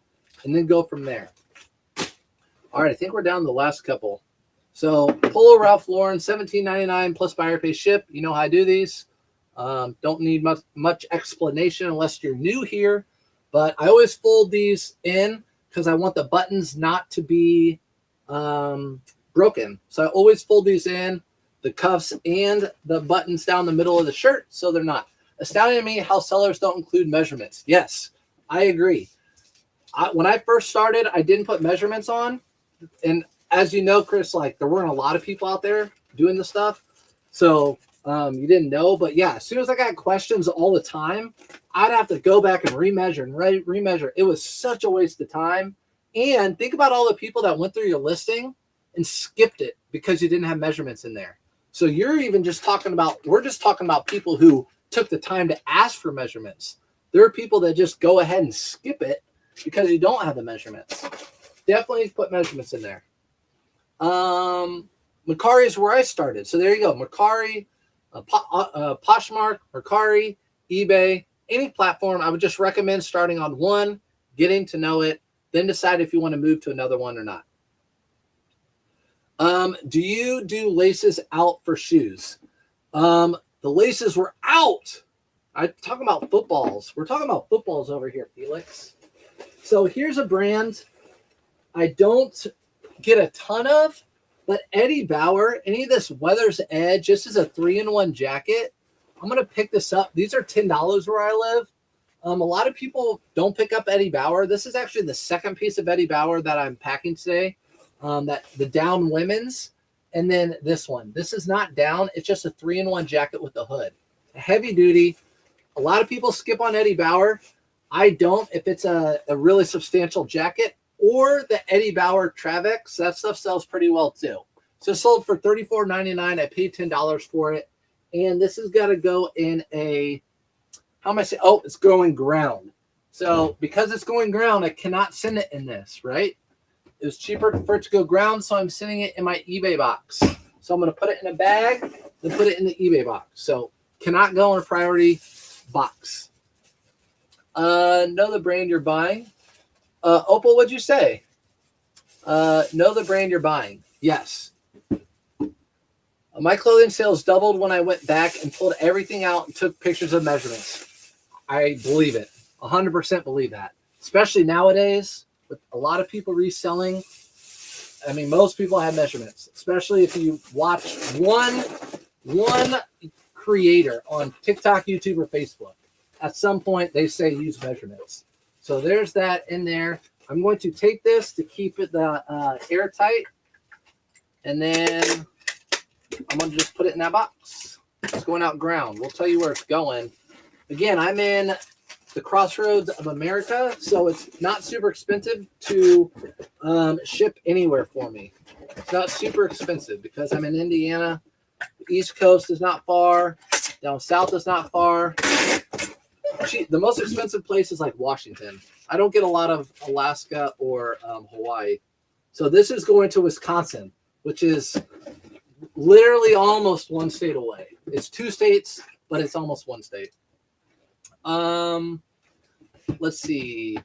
and then go from there. All right, I think we're down to the last couple. So Polo Ralph Lauren, $17.99 plus buyer pay ship. You know how I do these. Don't need much explanation unless you're new here. But I always fold these in because I want the buttons not to be broken. So I always fold these in, the cuffs and the buttons down the middle of the shirt, so they're not. Astounding to me how sellers don't include measurements. Yes, I agree. When I first started, I didn't put measurements on. And as you know, Chris, like there weren't a lot of people out there doing the stuff. So you didn't know. But yeah, as soon as I got questions all the time, I'd have to go back and remeasure and remeasure. It was such a waste of time. And think about all the people that went through your listing and skipped it because you didn't have measurements in there. So you're even just talking about, we're just talking about people who took the time to ask for measurements. There are people that just go ahead and skip it because you don't have the measurements. Definitely put measurements in there. Mercari is where I started. So there you go. Mercari, Poshmark, Mercari, eBay, any platform. I would just recommend starting on one, getting to know it, then decide if you want to move to another one or not. Do you do laces out for shoes? The laces were out. I'm talking about footballs. We're talking about footballs over here, Felix. So here's a brand I don't get a ton of, but Eddie Bauer, any of this Weather's Edge, this is a 3-in-1 jacket. I'm going to pick this up. These are $10 where I live. A lot of people don't pick up Eddie Bauer. This is actually the second piece of Eddie Bauer that I'm packing today. That the down women's, and then this one. This is not down. It's just a 3-in-1 jacket with a hood. Heavy duty. A lot of people skip on Eddie Bauer. I don't if it's a really substantial jacket or the Eddie Bauer Travex. That stuff sells pretty well too. So sold for $34.99. I paid $10 for it. And this has got to go in a, how am I saying? Oh, it's going ground. So because it's going ground, I cannot send it in this, right? It was cheaper for it to go ground, so I'm sending it in my eBay box. So I'm going to put it in a bag, then put it in the eBay box. So cannot go in a priority box. Know the brand you're buying. Opal, what'd you say? Know the brand you're buying. Yes. My clothing sales doubled when I went back and pulled everything out and took pictures of measurements. I believe it. 100% believe that. Especially nowadays with a lot of people reselling. I mean, most people have measurements, especially if you watch one creator on TikTok, YouTube, or Facebook. At some point, they say use measurements. So there's that in there. I'm going to take this to keep it airtight. And then I'm going to just put it in that box. It's going out ground. We'll tell you where it's going. Again, I'm in the crossroads of America, so it's not super expensive to ship anywhere for me. It's not super expensive because I'm in Indiana. The East Coast is not far. Down south is not far. The most expensive place is like Washington. I don't get a lot of Alaska or Hawaii. So this is going to Wisconsin, which is literally almost one state away. It's 2 states, but it's almost 1 state. Let's see.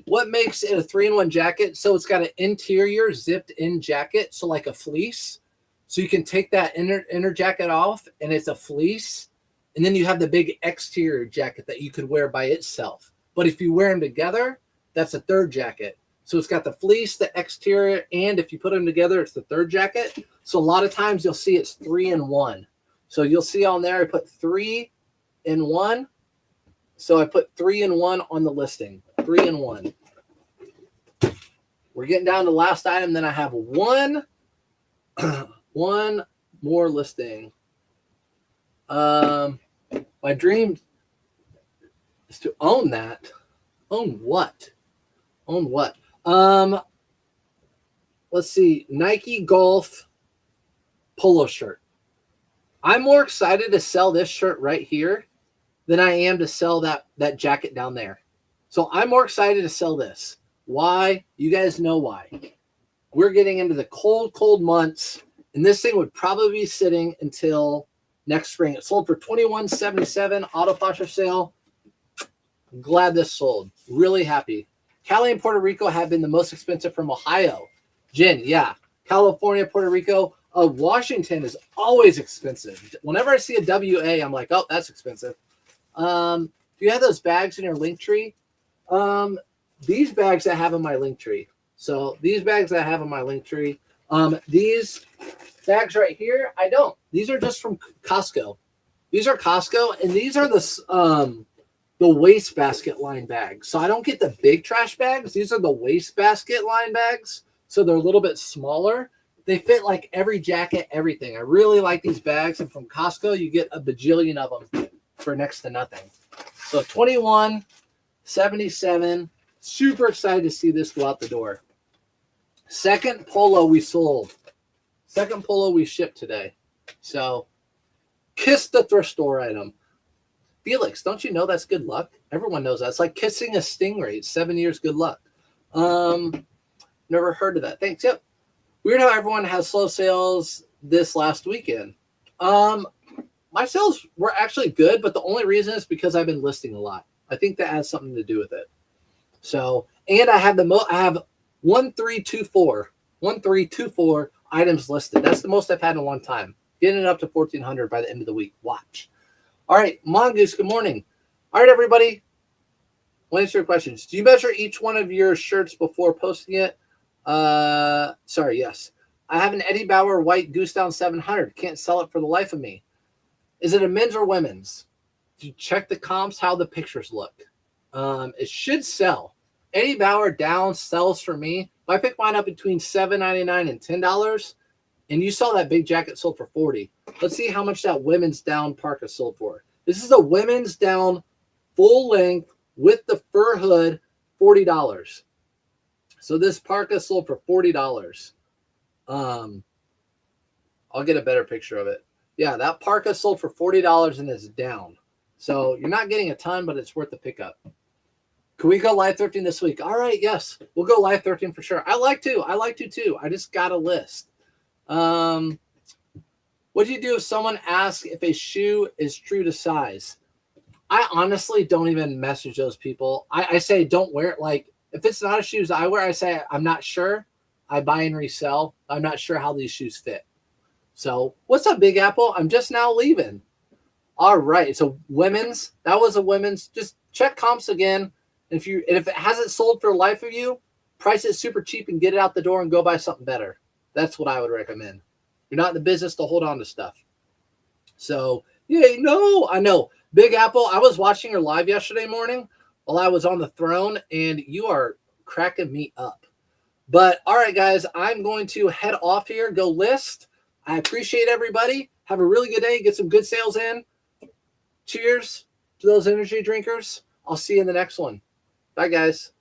What makes it a 3-in-1 jacket? So it's got an interior zipped in jacket, so like a fleece. So you can take that inner jacket off, and it's a fleece. And then you have the big exterior jacket that you could wear by itself. But if you wear them together, that's a third jacket. So it's got the fleece, the exterior, and if you put them together, it's the third jacket. So a lot of times you'll see it's 3-in-1. So you'll see on there I put 3-in-1. So I put 3-in-1 on the listing. 3-in-1. We're getting down to the last item. Then I have one more listing. My dream is to own that. Own what? Own what? Let's see. Nike Golf polo shirt. I'm more excited to sell this shirt right here than I am to sell that jacket down there. So I'm more excited to sell this. Why? You guys know why. we're getting into the cold months, and this thing would probably be sitting until next spring. It sold for $21.77 auto flash sale. I'm glad this sold. Really happy. Cali and Puerto Rico have been the most expensive from Ohio. Jen, yeah. California, Puerto Rico. Washington is always expensive. Whenever I see a WA, I'm like, oh, that's expensive. Do you have those bags in your link tree? These bags I have in my link tree. So these bags I have in my link tree. These bags right here, I don't. These are just from Costco. These are Costco, and these are the wastebasket line bags. So I don't get the big trash bags. These are the wastebasket line bags. So they're a little bit smaller. They fit like every jacket, everything. I really like these bags. And from Costco, you get a bajillion of them for next to nothing. So $21.77. Super excited to see this go out the door. Second polo we sold. Second polo we shipped today. So kiss the thrift store item. Felix, don't you know that's good luck? Everyone knows that. It's like kissing a stingray. It's 7 years good luck. Never heard of that. Thanks. Yep. Weird how everyone has slow sales this last weekend. My sales were actually good, but the only reason is because I've been listing a lot. I think that has something to do with it. So, and I have I have 1324 items listed. That's the most I've had in a long time. Getting it up to 1,400 by the end of the week. Watch. All right, Mongoose, good morning. All right, everybody. I'll answer your questions. Do you measure each one of your shirts before posting it? Sorry, yes. I have an Eddie Bauer white Goose Down 700. Can't sell it for the life of me. Is it a men's or women's? Do you check the comps, how the pictures look? It should sell. Eddie Bauer down sells for me. If I pick mine up between $7.99 and $10, and you saw that big jacket sold for $40. Let's see how much that women's down parka sold for. This is a women's down full length with the fur hood, $40. So this parka sold for $40. I'll get a better picture of it. Yeah, that parka sold for $40 and it's down. So you're not getting a ton, but it's worth the pickup. Can we go live 13 this week? All right, yes. We'll go live 13 for sure. I like to too. I just got a list. What do you do if someone asks if a shoe is true to size? I honestly don't even message those people. I say don't wear it. Like if it's not a shoes I wear, I say I'm not sure. I buy and resell. I'm not sure how these shoes fit. So what's up, Big Apple? I'm just now leaving. All right. So women's, that was a women's. Just check comps again. If it hasn't sold for the life of you, price it super cheap and get it out the door and go buy something better. That's what I would recommend. You're not in the business to hold on to stuff. So, yeah, no, I know. Big Apple, I was watching your live yesterday morning while I was on the throne, and you are cracking me up. But, all right, guys, I'm going to head off here, go list. I appreciate everybody. Have a really good day. Get some good sales in. Cheers to those energy drinkers. I'll see you in the next one. Bye, guys.